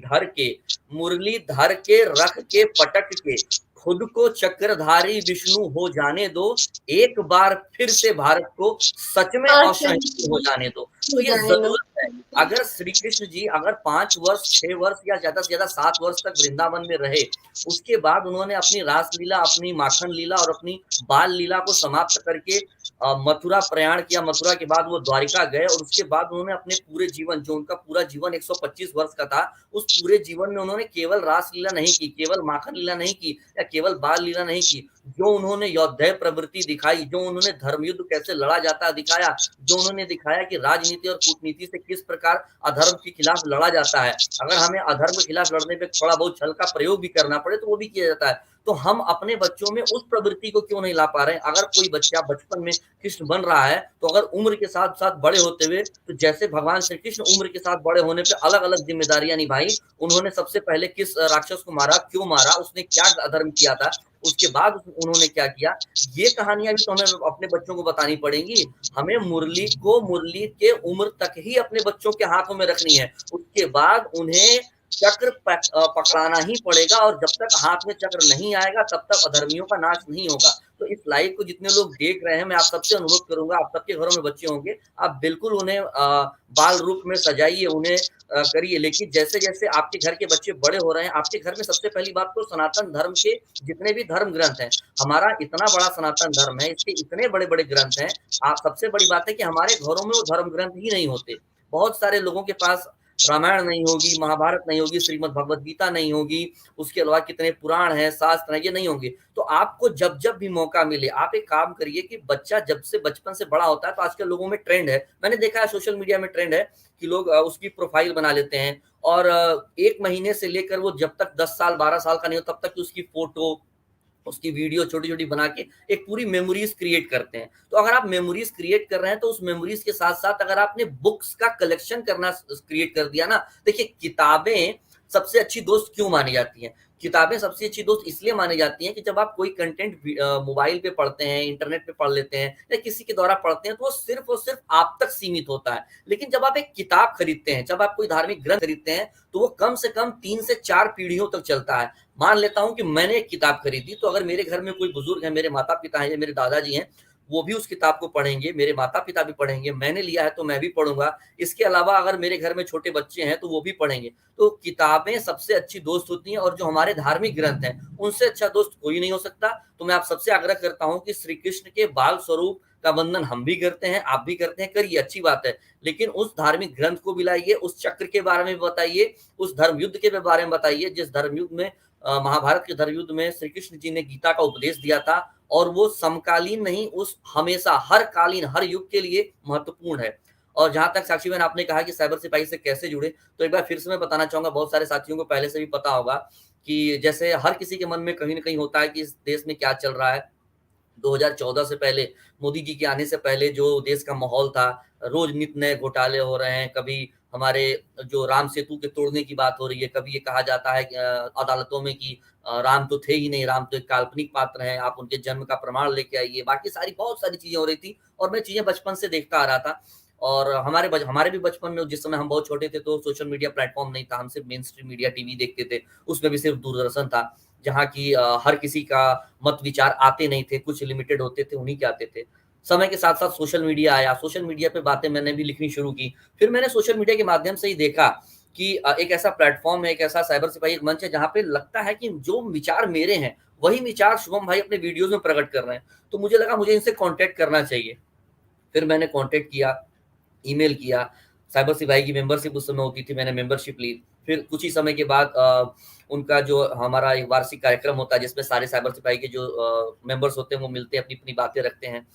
Speaker 1: धर के रख के पटक के, खुद को चक्रधारी विष्णु हो जाने दो, एक बार फिर से भारत को सच में असहिष्णु हो जाने दो। तो ये ज़रूरत है। अगर श्री कृष्ण जी अगर 5 वर्ष, 6 वर्ष या ज़्यादा से ज़्यादा 7 वर्ष तक वृंदावन में रहे, उसके बाद उन्होंने अपनी रासलीला, अपनी माखन लीला और अपनी बाल लीला को समाप्त करके मथुरा प्रयाण किया, मथुरा के बाद वो द्वारिका गए और उसके बाद उन्होंने अपने पूरे जीवन, जो उनका पूरा जीवन 125 वर्ष का था, उस पूरे जीवन में उन्होंने केवल रासलीला नहीं की, केवल माखन लीला नहीं की या केवल बाल लीला नहीं की। जो उन्होंने योद्धेय प्रवृत्ति दिखाई, जो उन्होंने धर्मयुद्ध कैसे लड़ा जाता दिखाया, जो उन्होंने दिखाया कि राजनीति और कूटनीति से किस प्रकार अधर्म के खिलाफ लड़ा जाता है। अगर हमें अधर्म के खिलाफ लड़ने पे थोड़ा बहुत छल का प्रयोग भी करना पड़े तो वो भी किया जाता है। तो हम अपने बच्चों में उस प्रवृत्ति को क्यों नहीं ला पा रहे हैं? अगर कोई बच्चा बचपन में कृष्ण बन रहा है, तो अगर उम्र के साथ-साथ बड़े होते हुए, तो जैसे भगवान श्री कृष्ण उम्र के साथ बड़े होने पे अलग-अलग ज़िम्मेदारियाँ निभाई, उन्होंने सबसे पहले किस राक्षस को मारा, क्यों मारा, उसने क्या अधर्म किया था, उसके बाद उन्होंने क्या किया, ये कहानियाँ भी तो हमें अपने बच्चों को बतानी पड़ेंगी। हमें मुरली के उम्र तक ही अपने बच्चों के हाथों में रखनी है। उसके बाद उन्हें चक्र पकड़ाना ही पड़ेगा और जब तक हाथ में चक्र नहीं आएगा तब तक अधर्मियों का नाश नहीं होगा। तो इस लाइव को जितने लोग देख रहे हैं, मैं आप सबसे अनुरोध करूँगा, आप सबके घरों में बच्चे होंगे, आप बिल्कुल उन्हें बाल रूप में सजाइए, उन्हें करिए। लेकिन जैसे-जैसे आपके घर के बच्चे बड़े हो रहे हैं, आपके घर में सबसे पहली बात तो सनातन धर्म के जितने भी धर्म ग्रंथ हैं, हमारा इतना बड़ा सनातन धर्म है, इसके इतने बड़े-बड़े ग्रंथ हैं। आप सबसे बड़ी बात है कि हमारे घरों में वो धर्म ग्रंथ ही नहीं होते। बहुत सारे लोगों के पास रामायण नहीं होगी, महाभारत नहीं होगी, श्रीमद् भगवत गीता नहीं होगी, उसके अलावा कितने पुराण हैं, शास्त्र हैं, ये नहीं होंगे। तो आपको जब-जब भी मौका मिले, आप एक काम करिए कि बच्चा जब से बचपन से बड़ा होता है, तो आजकल लोगों में ट्रेंड है, मैंने देखा है सोशल मीडिया में ट्रेंड है कि लोग उसकी प्रोफाइल बना लेते हैं और 1 महीने से लेकर वो जब तक 10 साल, 12 साल का नहीं हो, तब तक उसकी फ़ोटो, उसकी वीडियो छोटी-छोटी बना के एक पूरी मेमोरीज़ क्रिएट करते हैं। तो अगर आप मेमोरीज़ क्रिएट कर रहे हैं, तो उस मेमोरीज़ के साथ-साथ अगर आपने बुक्स का कलेक्शन करना क्रिएट कर दिया ना, देखिए किताबें सबसे अच्छी दोस्त क्यों मानी जाती हैं? किताबें सबसे अच्छी दोस्त इसलिए मानी जाती हैं कि जब आप कोई कंटेंट मोबाइल पे पढ़ते हैं, इंटरनेट पे पढ़ लेते हैं या किसी के द्वारा पढ़ते हैं, तो वो सिर्फ़ और सिर्फ़ आप तक सीमित होता है। लेकिन जब आप एक किताब खरीदते हैं, जब आप कोई धार्मिक ग्रंथ खरीदते हैं, तो वो कम से कम 3 से 4 पीढ़ियों तक चलता है। मान लेता हूँ कि मैंने एक किताब खरीदी, तो अगर मेरे घर में कोई बुजुर्ग है, मेरे माता-पिता हैं या मेरे दादाजी हैं, वो भी उस किताब को पढ़ेंगे, मेरे माता-पिता भी पढ़ेंगे, मैंने लिया है तो मैं भी पढ़ूँगा। इसके अलावा अगर मेरे घर में छोटे बच्चे हैं, तो वो भी पढ़ेंगे। तो किताबें सबसे अच्छी दोस्त होती हैं और जो हमारे धार्मिक ग्रंथ हैं, उनसे अच्छा दोस्त कोई नहीं हो सकता। तो मैं आप सबसे आग्रह करता हूँ कि श्री कृष्ण के बाल स्वरूप का वंदन हम भी करते हैं, आप भी करते हैं, करिए, अच्छी बात है। लेकिन उस धार्मिक ग्रंथ को भी लाइए, उस चक्र के बारे में बताइए, उस धर्म युद्ध के बारे में बताइए, जिस धर्म युद्ध में महाभारत के धर्म युद्ध में श्री कृष्ण जी ने गीता का उपदेश दिया था और वो समकालीन नहीं, उस हमेशा हर कालीन, हर युग के लिए महत्वपूर्ण है। और जहाँ तक साक्षी बहन आपने कहा कि साइबर सिपाही से कैसे जुड़े, तो एक बार फिर से मैं बताना चाहूँगा, बहुत सारे साथियों को पहले से भी पता होगा कि जैसे हर किसी के मन में कहीं न कहीं होता है कि इस देश में क्या चल रहा है। 2014 से पहले, मोदी जी के आने से पहले जो देश का माहौल था, रोज़ नित नए घोटाले हो रहे हैं, कभी हमारे जो राम सेतु के तोड़ने की बात हो रही है, कभी ये कहा जाता है अदालतों में कि राम तो थे ही नहीं, राम तो एक काल्पनिक पात्र हैं, आप उनके जन्म का प्रमाण लेके आइए, बाकी सारी बहुत सारी चीज़ें हो रही थी और मैं चीज़ें बचपन से देखता आ रहा था। और हमारे भी बचपन में जिस समय हम बहुत छोटे थे तो सोशल मीडिया प्लेटफ़ॉर्म नहीं था, हम सिर्फ़ मेन स्ट्रीम मीडिया टीवी देखते थे, उसमें भी सिर्फ़ दूरदर्शन था। जहाँ की हर किसी का मत विचार आते नहीं थे, कुछ लिमिटेड होते थे, उन्हीं के आते थे। समय के साथ-साथ सोशल मीडिया आया, सोशल मीडिया पे बातें मैंने भी लिखनी शुरू की। फिर मैंने सोशल मीडिया के माध्यम से ही देखा कि एक ऐसा प्लेटफ़ॉर्म है, एक ऐसा साइबर सिपाही एक मंच है, जहाँ पे लगता है कि जो विचार मेरे हैं, वही विचार शुभम भाई अपने वीडियोज़ में प्रकट कर रहे हैं। तो मुझे लगा मुझे इनसे कॉन्टैक्ट करना चाहिए। फिर मैंने कॉन्टैक्ट किया, ईमेल किया, साइबर सिपाही की मेंबरशिप उस समय होती थी, मैंने मेंबरशिप ली। फिर कुछ ही समय के बाद उनका जो हमारा एक वार्षिक कार्यक्रम होता है जिसमें सारे साइबर सिपाही के जो मेंबर्स होते हैं वो मिलते हैं, अपनी-अपनी बातें रखते हैं।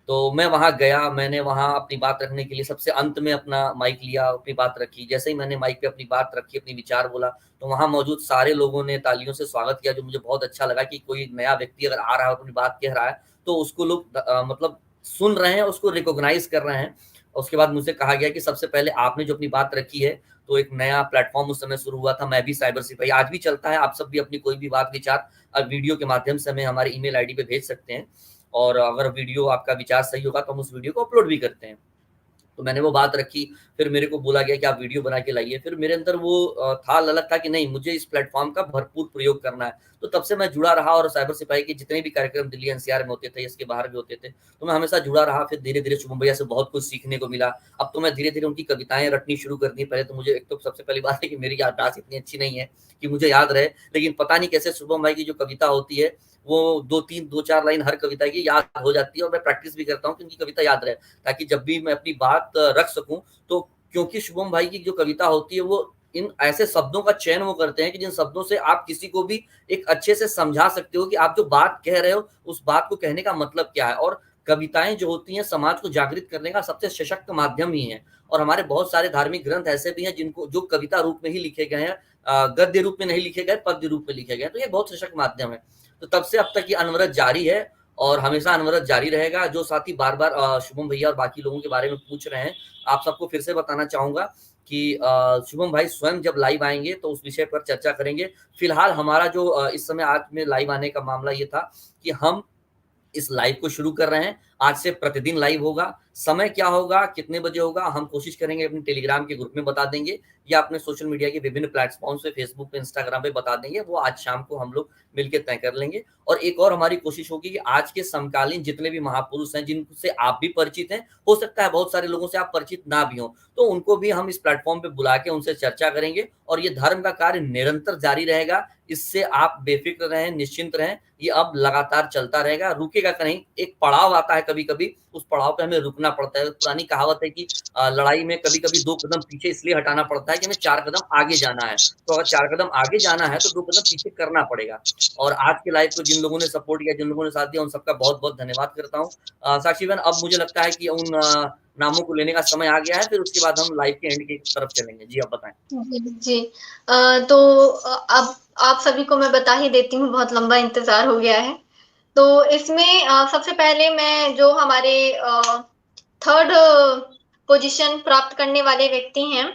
Speaker 1: तो मैं वहाँ गया, मैंने वहाँ अपनी बात रखने के लिए सबसे अंत में अपना माइक लिया, अपनी बात रखी। जैसे ही मैंने माइक पे अपनी बात रखी, अपनी विचार बोला, तो वहाँ मौजूद सारे लोगों ने तालियों से स्वागत किया, जो मुझे बहुत अच्छा लगा कि कोई नया व्यक्ति अगर आ रहा है और अपनी बात कह रहा है, तो उसको लोग मतलब सुन रहे हैं, उसको रिकॉग्नाइज़ कर रहे हैं। उसके बाद मुझसे कहा गया कि सबसे पहले आपने जो अपनी बात रखी है, तो एक नया प्लेटफ़ॉर्म उस समय शुरू हुआ था, मैं भी साइबर सिपाही, आज भी चलता है, आप सब भी अपनी कोई भी बात विचार वीडियो के माध्यम से हमें हमारी ईमेल आईडी पे भेज सकते हैं और अगर वीडियो आपका विचार सही होगा तो हम उस वीडियो को अपलोड भी करते हैं। तो मैंने वो बात रखी, फिर मेरे को बोला गया कि आप वीडियो बना के लाइए, फिर मेरे अंदर वो था ललक था कि नहीं, मुझे इस प्लेटफ़ॉर्म का भरपूर प्रयोग करना है। तो तब से मैं जुड़ा रहा और साइबर सिपाही के जितने भी कार्यक्रम दिल्ली एनसीआर में होते थे, इसके बाहर भी होते थे, तो मैं हमेशा जुड़ा रहा। फिर धीरे-धीरे शुभम भैया से बहुत कुछ सीखने को मिला। अब तो मैं धीरे-धीरे उनकी कविताएँ रटनी शुरू कर दी। पहले तो मुझे एक तो सबसे पहली बात है कि मेरी याददाश्त इतनी अच्छी नहीं है कि मुझे याद रहे, लेकिन पता नहीं कैसे शुभम भाई की जो कविता होती है, वो 2-3 2-4 लाइन हर कविता की याद हो जाती है और मैं प्रैक्टिस भी करता हूँ कि उनकी कविता याद रहे, ताकि जब भी मैं अपनी बात रख सकूँ, तो क्योंकि शुभम भाई की जो कविता होती है, वो इन ऐसे शब्दों का चयन वो करते हैं कि जिन शब्दों से आप किसी को भी एक अच्छे से समझा सकते हो कि आप जो बात कह रहे हो, उस बात को कहने का मतलब क्या है। और कविताएँ जो होती हैं, समाज को जागृत करने का सबसे सशक्त माध्यम ही है। और हमारे बहुत सारे धार्मिक ग्रंथ ऐसे भी हैं जिनको जो कविता रूप में ही लिखे गए हैं, गद्य रूप में नहीं लिखे गए, पद्य रूप में लिखे गए हैं, तो ये बहुत सशक्त माध्यम है। तो तब से अब तक ये अनवरत जारी है और हमेशा अनवरत जारी रहेगा। जो साथी बार-बार शुभम भैया और बाकी लोगों के बारे में पूछ रहे हैं, आप सबको फिर से बताना चाहूँगा कि शुभम भाई स्वयं जब लाइव आएँगे तो उस विषय पर चर्चा करेंगे। फिलहाल हमारा जो इस समय आज में लाइव आने का मामला ये था कि हम इस लाइव को शुरू कर रहे हैं। आज से प्रतिदिन लाइव होगा। समय क्या होगा, कितने बजे होगा, हम कोशिश करेंगे अपने टेलीग्राम के ग्रुप में बता देंगे या अपने सोशल मीडिया के विभिन्न प्लेटफ़ॉर्म्स पे, फेसबुक पे, इंस्टाग्राम पे बता देंगे। वो आज शाम को हम लोग मिलके तय कर लेंगे। और एक और हमारी कोशिश होगी कि आज के समकालीन जितने भी महापुरुष हैं, जिनसे आप भी परिचित हैं, हो सकता है बहुत सारे लोगों से आप परिचित ना भी हों, तो उनको भी हम इस प्लेटफ़ॉर्म पे बुला के उनसे चर्चा करेंगे और ये धर्म का कार्य निरंतर जारी रहेगा। इससे आप बेफ़िक्र रहें, निश्चिंत रहें, ये अब लगातार चलता रहेगा, रुकेगा नहीं। एक पड़ाव आता है कभी-कभी, उस पड़ाव पे हमें रुकना पड़ता है। पुरानी कहावत है कि लड़ाई में कभी-कभी 2 कदम पीछे इसलिए हटाना पड़ता है कि हमें 4 कदम आगे जाना है। तो अगर 4 कदम आगे जाना है, तो 2 कदम पीछे करना पड़ेगा। और आज के लाइव को जिन लोगों ने सपोर्ट किया, जिन लोगों ने साथ दिया, उन सबका बहुत-बहुत धन्यवाद करता हूँ। साक्षी बहन, अब मुझे लगता है कि उन नामों को लेने का समय आ गया है, फिर उसके बाद हम लाइव के एंड की तरफ चलेंगे। जी, आप बताएँ।
Speaker 3: जी। तो अब आप सभी को मैं बता ही देती हूँ, बहुत लंबा इंतज़ार हो गया है। तो इसमें सबसे पहले मैं जो हमारे 3rd पोज़ीशन प्राप्त करने वाले व्यक्ति हैं,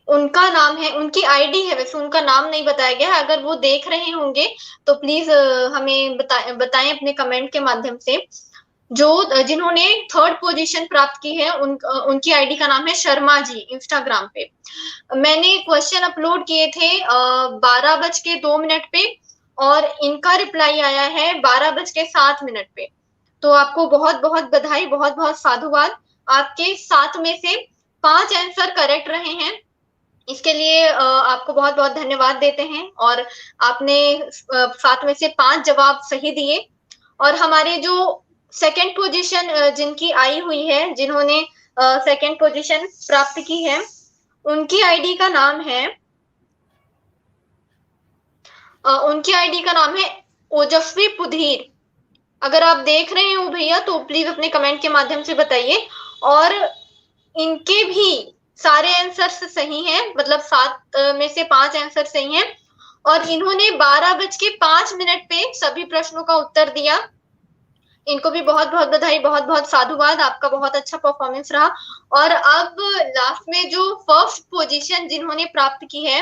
Speaker 3: उनका नाम है, उनकी आईडी है, वैसे उनका नाम नहीं बताया गया है। अगर वो देख रहे होंगे तो प्लीज़ हमें बताएँ अपने कमेंट के माध्यम से। जो जिन्होंने 3rd पोज़ीशन प्राप्त की है, उनकी आईडी का नाम है शर्मा जी, इंस्टाग्राम पे। मैंने क्वेश्चन अपलोड किए थे 12:02 पे और इनका रिप्लाई आया है 12:07 पे। तो आपको बहुत-बहुत बधाई, बहुत-बहुत साधुवाद। आपके 7 में से 5 आंसर करेक्ट रहे हैं। इसके लिए आपको बहुत-बहुत धन्यवाद देते हैं और आपने 7 में से 5 जवाब सही दिए। और हमारे जो 2nd पोज़ीशन जिनकी आई हुई है, जिन्होंने 2nd पोज़ीशन प्राप्त की है, उनकी आईडी का नाम है ओजस्वी पुधीर। अगर आप देख रहे हो भैया तो प्लीज अपने कमेंट के माध्यम से बताइए। और इनके भी सारे आंसर्स सही हैं, मतलब 7 में से 5 आंसर सही हैं और इन्होंने 12:05 पे सभी प्रश्नों का उत्तर दिया। इनको भी बहुत-बहुत बधाई, बहुत-बहुत साधुवाद। आपका बहुत अच्छा परफॉर्मेंस रहा। और अब लास्ट में जो 1st पोज़ीशन जिन्होंने प्राप्त की है,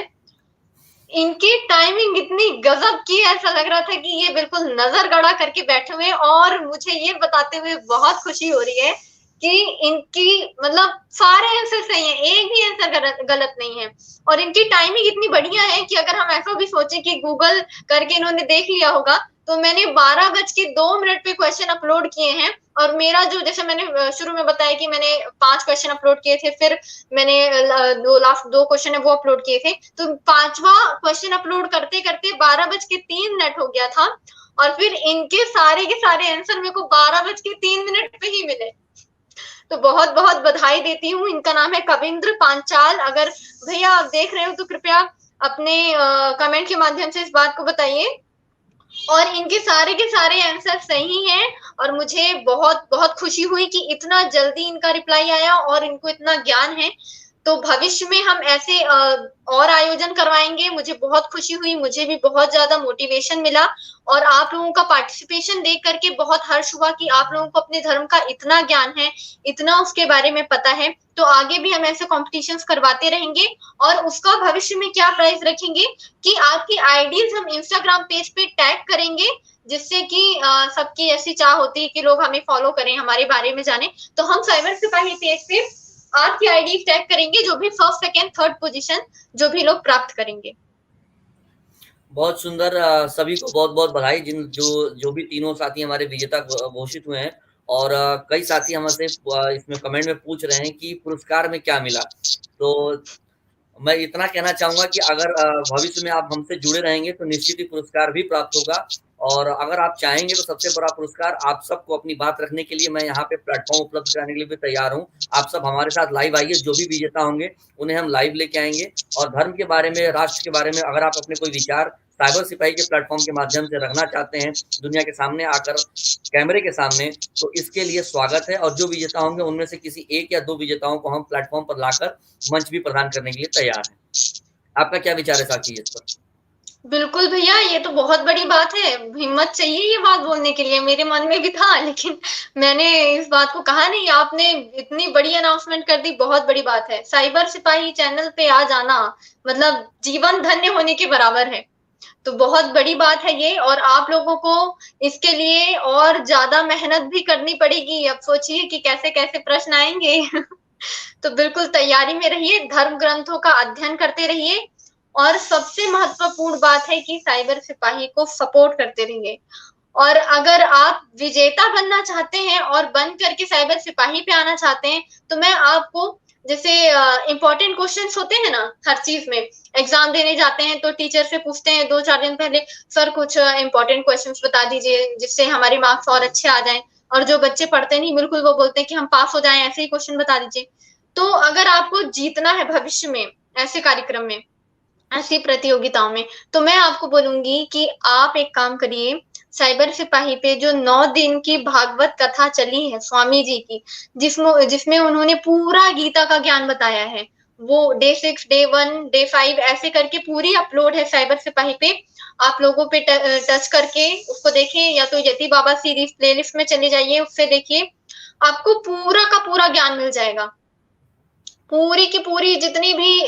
Speaker 3: इनकी टाइमिंग इतनी गजब की है, ऐसा लग रहा था कि ये बिल्कुल नजर गड़ा करके बैठे हुए हैं। और मुझे ये बताते हुए बहुत खुशी हो रही है कि इनकी मतलब सारे आंसर सही हैं, एक भी आंसर गलत नहीं है। और इनकी टाइमिंग इतनी बढ़िया है कि अगर हम ऐसा भी सोचें कि गूगल करके इन्होंने देख लिया होगा, तो मैंने 12:02 पे क्वेश्चन अपलोड किए हैं और मेरा जो, जैसे मैंने शुरू में बताया कि मैंने 5 क्वेश्चन अपलोड किए थे, फिर मैंने लास्ट 2 क्वेश्चन है वो अपलोड किए थे। तो 5वां क्वेश्चन अपलोड करते-करते 12:03 हो गया था और फिर इनके सारे के सारे आंसर मेरे को 12:03 पे ही मिले। तो बहुत-बहुत बधाई देती हूँ। इनका नाम है कविंद्र पांचाल। अगर भैया आप देख रहे हो तो कृपया अपने कमेंट के माध्यम से इस बात को बताइए। और इनके सारे के सारे आंसर सही हैं और मुझे बहुत-बहुत खुशी हुई कि इतना जल्दी इनका रिप्लाई आया और इनको इतना ज्ञान है। तो भविष्य में हम ऐसे और आयोजन करवाएंगे। मुझे बहुत खुशी हुई, मुझे भी बहुत ज्यादा मोटिवेशन मिला और आप लोगों का पार्टिसिपेशन देख करके बहुत हर्ष हुआ कि आप लोगों को अपने धर्म का इतना ज्ञान है, इतना उसके बारे में पता है। तो आगे भी हम ऐसे कॉम्पिटिशन्स करवाते रहेंगे और उसका भविष्य में क्या प्राइज रखेंगे कि आपकी आईडीज हम इंस्टाग्राम पेज पे टैग करेंगे, जिससे कि सबकी ऐसी चाह होती है कि लोग हमें फॉलो करें, हमारे बारे में जाने। तो हम साइबर सिपाही पेज पे आपकी आईडी टैग करेंगे, जो भी 1st, 2nd, 3rd पोजीशन जो भी लोग प्राप्त करेंगे।
Speaker 1: बहुत सुंदर। सभी को बहुत-बहुत बधाई, जिन जो भी तीनों साथी हमारे विजेता घोषित हुए हैं। और कई साथी हमसे इसमें कमेंट में पूछ रहे हैं कि पुरस्कार में क्या मिला? तो मैं इतना कहना चाहूँगा कि अगर भविष्य में आप हमसे जुड़े रहेंगे तो निश्चित ही पुरस्कार भी प्राप्त होगा। और अगर आप चाहेंगे तो सबसे बड़ा पुरस्कार, आप सबको अपनी बात रखने के लिए मैं यहाँ पे प्लेटफ़ॉर्म उपलब्ध कराने के लिए भी तैयार हूँ। आप सब हमारे साथ लाइव आइए, जो भी विजेता होंगे उन्हें हम लाइव लेके आएँगे। और धर्म के बारे में, राष्ट्र के बारे में अगर आप अपने कोई विचार साइबर सिपाही के प्लेटफ़ॉर्म के माध्यम से रखना चाहते हैं, दुनिया के सामने आकर, कैमरे के सामने, तो इसके लिए स्वागत है। और जो विजेता होंगे उनमें से किसी 1 या 2 विजेताओं को हम प्लेटफ़ॉर्म पर लाकर मंच भी प्रदान करने के लिए तैयार हैं। आपका क्या विचार है साक्षी इस पर?
Speaker 3: बिल्कुल भैया, ये तो बहुत बड़ी बात है। हिम्मत चाहिए ये बात बोलने के लिए, मेरे मन में भी था, लेकिन मैंने इस बात को कहा नहीं। आपने इतनी बड़ी अनाउंसमेंट कर दी, बहुत बड़ी बात है। साइबर सिपाही चैनल पे आ जाना मतलब जीवन धन्य होने के बराबर है। तो बहुत बड़ी बात है ये, और आप लोगों को इसके लिए और ज़्यादा मेहनत भी करनी पड़ेगी। अब सोचिए कि कैसे-कैसे प्रश्न आएँगे। तो बिल्कुल तैयारी में रहिए, धर्म ग्रंथों का अध्ययन करते रहिए, और सबसे महत्वपूर्ण बात है कि साइबर सिपाही को सपोर्ट करते रहिए। और अगर आप विजेता बनना चाहते हैं और बन करके साइबर सिपाही पे आना चाहते हैं, तो मैं आपको जैसे इम्पोर्टेंट क्वेश्चंस होते हैं ना हर चीज में, एग्जाम देने जाते हैं तो टीचर से पूछते हैं 2-4 दिन पहले, सर कुछ इम्पोर्टेंट क्वेश्चंस बता दीजिए जिससे हमारे मार्क्स और अच्छे आ जाएं। और जो बच्चे पढ़ते नहीं बिल्कुल, वो बोलते हैं कि हम पास हो जाएं, ऐसे ही क्वेश्चन बता दीजिए। तो अगर आपको जीतना है भविष्य में ऐसे कार्यक्रम में, ऐसी प्रतियोगिताओं में, तो मैं आपको बोलूंगी कि आप एक काम करिए, साइबर सिपाही पे जो 9 दिन की भागवत कथा चली है स्वामी जी की, जिसमें जिसमें उन्होंने पूरा गीता का ज्ञान बताया है, वो डे 6, डे 1, डे 5 ऐसे करके पूरी अपलोड है साइबर सिपाही पे। आप लोगों पे टच करके उसको देखिए, या तो यति बाबा सीरीज प्लेलिस्ट में चले जाइए, उससे देखिए, आपको पूरा का पूरा ज्ञान मिल जाएगा। पूरी की पूरी जितनी भी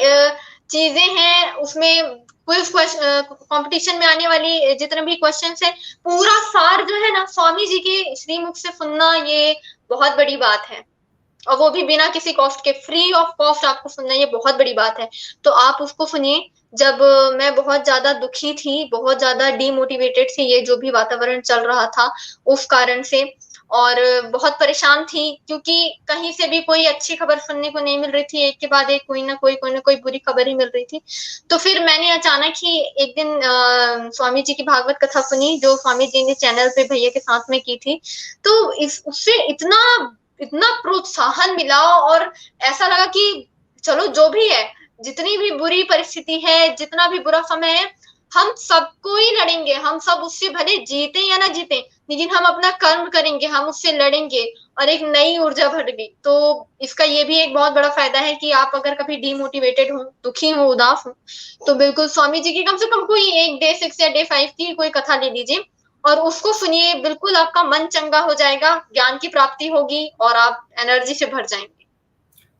Speaker 3: चीजें हैं उसमें, क्विज कंपटीशन में आने वाली जितने भी क्वेश्चंस है, पूरा सार जो है ना स्वामी जी के श्रीमुख से सुनना, ये बहुत बड़ी बात है। और वो भी बिना किसी कॉस्ट के, फ्री ऑफ कॉस्ट आपको सुनना, ये बहुत बड़ी बात है। तो आप उसको सुनिए। जब मैं बहुत ज्यादा दुखी थी, बहुत ज्यादा डीमोटिवेटेड थी, ये जो भी वातावरण चल रहा था उस कारण से, और बहुत परेशान थी क्योंकि कहीं से भी कोई अच्छी खबर सुनने को नहीं मिल रही थी, एक के बाद एक कोई ना कोई बुरी खबर ही मिल रही थी। तो फिर मैंने अचानक ही एक दिन स्वामी जी की भागवत कथा सुनी, जो स्वामी जी ने चैनल पे भैया के साथ में की थी। तो उससे इतना इतना प्रोत्साहन मिला, और ऐसा लगा कि चलो जो भी है, जितनी भी बुरी परिस्थिति है, जितना भी बुरा समय है, हम सबको ही लड़ेंगे, हम सब उससे भले जीते या ना जीते, लेकिन हम अपना कर्म करेंगे, हम उससे लड़ेंगे, और एक नई ऊर्जा भरेगी। तो इसका ये भी एक बहुत बड़ा फायदा है कि आप अगर कभी डीमोटिवेटेड हो, दुखी हो, उदास हो, तो बिल्कुल स्वामी जी की कम से कम कोई एक डे 6 या डे 5 की कोई कथा ले लीजिए और उसको सुनिए। बिल्कुल आपका मन चंगा हो जाएगा, ज्ञान की प्राप्ति होगी और आप एनर्जी से भर जाएंगे।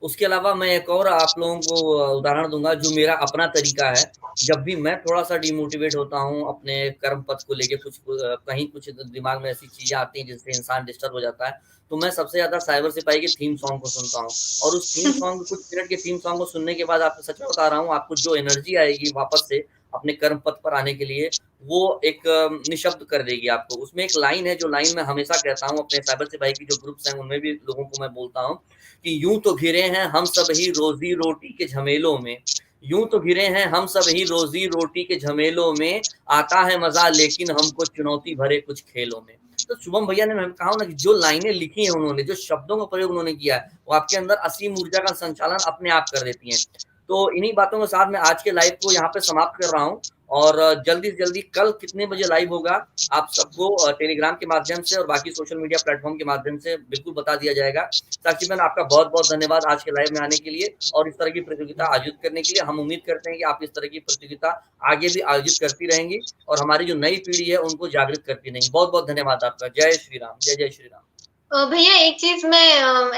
Speaker 1: उसके अलावा मैं एक और आप लोगों को उदाहरण दूंगा, जो मेरा अपना तरीका है। जब भी मैं थोड़ा सा डिमोटिवेट होता हूँ अपने कर्म पथ को लेके, कहीं कुछ दिमाग में ऐसी चीजें आती हैं जिससे इंसान डिस्टर्ब हो जाता है, तो मैं सबसे ज्यादा साइबर सिपाही के थीम सॉन्ग को सुनता हूँ। और उस थीम सॉन्ग, कुछ मिनट के थीम सॉन्ग को सुनने के बाद, आपको सच में बता रहा हूँ, आपको जो एनर्जी आएगी वापस से अपने कर्म पथ पर आने के लिए, वो एक निशब्द कर देगी आपको। उसमें एक लाइन है, जो लाइन मैं हमेशा कहता हूँ अपने साइबर सिपाही की जो ग्रुप्स हैं उनमें भी लोगों को मैं बोलता हूँ कि यूं तो घिरे हैं हम सब ही रोजी रोटी के झमेलों में, यूं तो घिरे हैं हम सब ही रोजी रोटी के झमेलों में, आता है मजा लेकिन हमको चुनौती भरे कुछ खेलों में। तो शुभम भैया ने मैं कहा ना कि जो लाइनें लिखी हैं उन्होंने, जो शब्दों का प्रयोग उन्होंने किया है, वो आपके अंदर असीम ऊर्जा का संचालन अपने आप कर देती हैं। तो इन्हीं बातों के साथ मैं आज के लाइव को यहाँ पे समाप्त कर रहा हूँ। और जल्दी से जल्दी कल कितने बजे लाइव होगा आप सबको टेलीग्राम के माध्यम से और बाकी सोशल मीडिया प्लेटफॉर्म के माध्यम से बिल्कुल बता दिया जाएगा। साक्षी बहन, आपका बहुत बहुत धन्यवाद आज के लाइव में आने के लिए और इस तरह की प्रतियोगिता आयोजित करने के लिए। हम उम्मीद करते हैं कि आप इस तरह की प्रतियोगिता आगे भी आयोजित करती रहेंगी और हमारी जो नई पीढ़ी है उनको जागृत करती रहेंगी। बहुत बहुत धन्यवाद आपका। जय श्री राम। जय जय श्री राम।
Speaker 3: भैया एक चीज मैं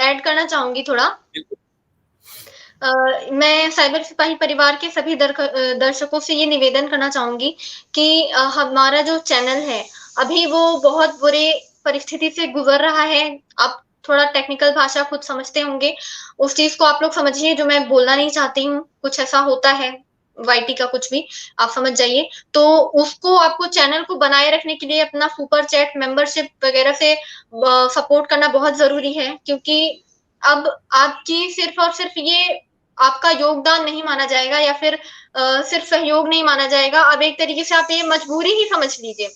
Speaker 3: ऐड करना चाहूंगी थोड़ा। मैं साइबर सिपाही परिवार के सभी दर्शकों से ये निवेदन करना चाहूंगी कि हमारा जो चैनल है अभी वो बहुत बुरे परिस्थिति से गुजर रहा है। आप थोड़ा टेक्निकल भाषा खुद समझते होंगे, उस चीज को आप लोग समझिए जो मैं बोलना नहीं चाहती हूँ। कुछ ऐसा होता है, वाईटी का कुछ भी आप समझ जाइए। तो उसको आपको चैनल को बनाए रखने के लिए अपना सुपर चैट, मेंबरशिप वगैरह से सपोर्ट करना बहुत ज़रूरी है, क्योंकि अब आपकी सिर्फ़ और सिर्फ़ ये आपका योगदान नहीं माना जाएगा या फिर सिर्फ़ सहयोग नहीं माना जाएगा। अब एक तरीके से आप ये मजबूरी ही समझ लीजिए।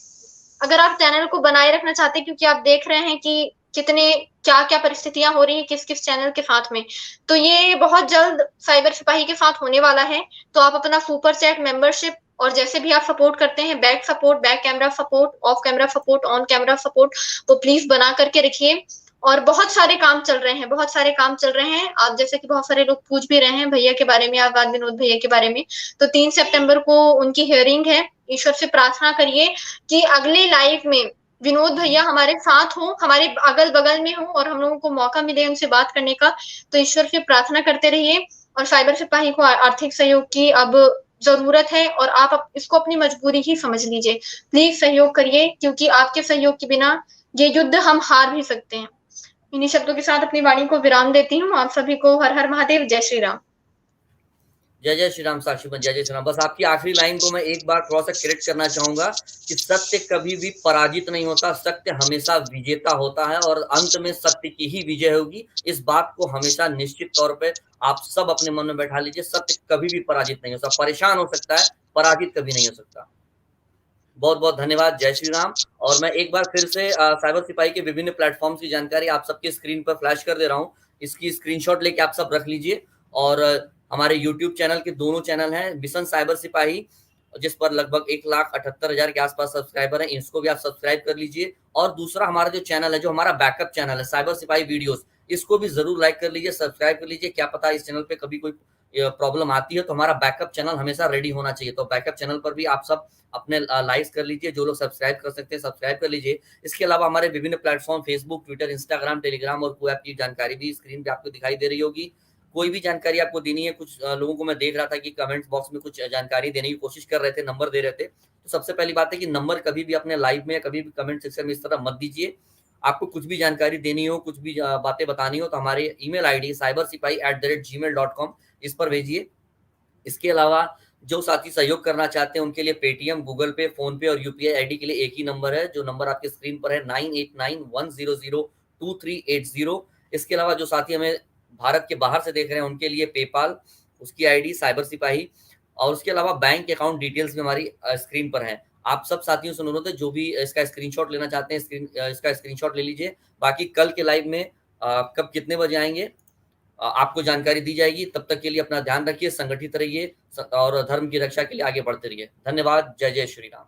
Speaker 3: अगर आप चैनल को बनाए रखना चाहते हैं, क्योंकि आप देख रहे हैं कि कितने क्या-क्या परिस्थितियाँ हो रही हैं किस-किस चैनल के साथ में, तो ये बहुत जल्द साइबर सिपाही के साथ होने वाला है। तो आप अपना सुपर चैट, मेंबरशिप और जैसे भी आप सपोर्ट करते हैं, back support, back camera support, of camera support, on camera support, वो प्लीज़ बना करके रखिए। और बहुत सारे काम चल रहे हैं, बहुत सारे काम चल रहे हैं। आप जैसे कि बहुत सारे लोग पूछ भी रहे हैं भैया के बारे में, आज़ाद विनोद भैया के बारे में। तो 3 सितंबर को उनकी हियरिंग है। ईश्वर से प्रार्थना करिए कि अगले लाइव में विनोद भैया हमारे साथ हों, हमारे अगल-बगल में हों और हम लोगों को मौका मिले उनसे बात करने का। तो ईश्वर से प्रार्थना करते रहिए और साइबर सिपाही को आर्थिक सहयोग की अब ज़रूरत है और आप इसको अपनी मजबूरी ही समझ लीजिए। प्लीज़ सहयोग करिए, क्योंकि आपके सहयोग के बिना ये युद्ध हम हार भी सकते हैं। इन्हीं शब्दों के साथ अपनी वाणी को विराम देती हूँ। आप सभी को हर हर महादेव, जय श्री राम।
Speaker 1: जय जय श्री राम साक्षी बहन, जय जय श्री राम। बस आपकी आखिरी लाइन को मैं एक बार थोड़ा सा करेक्ट करना चाहूंगा कि सत्य कभी भी पराजित नहीं होता, सत्य हमेशा विजेता होता है और अंत में सत्य की ही विजय होगी। इस बात को हमेशा निश्चित तौर पे आप सब अपने मन में बैठा लीजिए। सत्य कभी भी पराजित नहीं होता, परेशान हो सकता है, पराजित कभी नहीं हो सकता। बहुत बहुत धन्यवाद। जय श्री राम। और मैं एक बार फिर से साइबर सिपाही के विभिन्न प्लेटफॉर्म्स की जानकारी आप सबके स्क्रीन पर फ्लैश कर दे रहा हूँ। इसकी स्क्रीनशॉट लेके आप सब रख लीजिए। और हमारे यूट्यूब चैनल के दोनों चैनल हैं, मिशन साइबर सिपाही, जिस पर लगभग 1,78,000 के आसपास सब्सक्राइबर हैं, इसको भी आप सब्सक्राइब कर लीजिए। और दूसरा हमारा जो चैनल है, जो हमारा बैकअप चैनल है, साइबर सिपाही वीडियोस, इसको भी जरूर लाइक कर लीजिए, सब्सक्राइब कर लीजिए। क्या पता इस चैनल पे कभी कोई प्रॉब्लम आती है तो हमारा बैकअप चैनल हमेशा रेडी होना चाहिए। तो बैकअप चैनल पर भी आप सब अपने लाइक्स कर लीजिए। जो लोग सब्सक्राइब कर सकते हैं सब्सक्राइब कर लीजिए। इसके अलावा हमारे विभिन्न platform Facebook, Twitter, Instagram, Telegram और कोई आपकी जानकारी भी स्क्रीन पे आपको दिखाई दे रही होगी। कोई भी जानकारी आपको देनी है, कुछ लोगों को मैं देख रहा था कि कमेंट्स बॉक्स में कुछ जानकारी देने की कोशिश कर रहे थे, नंबर दे रहे थे। तो सबसे पहली बात है कि नंबर कभी भी अपने लाइव में या कभी भी कमेंट सेक्शन में इस तरह मत दीजिए। आपको कुछ भी जानकारी देनी हो, कुछ भी बातें बतानी हो तो हमारे ईमेल आईडी cybersipahi@gmail.com इस पर भेजिए। इसके अलावा जो साथी सहयोग करना चाहते हैं उनके लिए पेटीएम, गूगल पे, फोन पे और यूपीआई आईडी के लिए एक ही नंबर है, जो नंबर आपके स्क्रीन पर है 9891002380। इसके अलावा जो साथी हमें भारत के बाहर से देख रहे हैं उनके लिए पेपाल, उसकी आईडी साइबर सिपाही, और उसके अलावा बैंक अकाउंट डिटेल्स भी हमारी स्क्रीन पर है। आप सब साथियों से अनुरोध है, जो भी इसका स्क्रीनशॉट लेना चाहते हैं इसका स्क्रीनशॉट ले लीजिए। बाकी कल के लाइव में कब कितने बजे आएंगे आपको जानकारी दी जाएगी। तब तक के लिए अपना ध्यान रखिए, संगठित रहिए और धर्म की रक्षा के लिए आगे बढ़ते रहिए। धन्यवाद। जय जय श्री राम।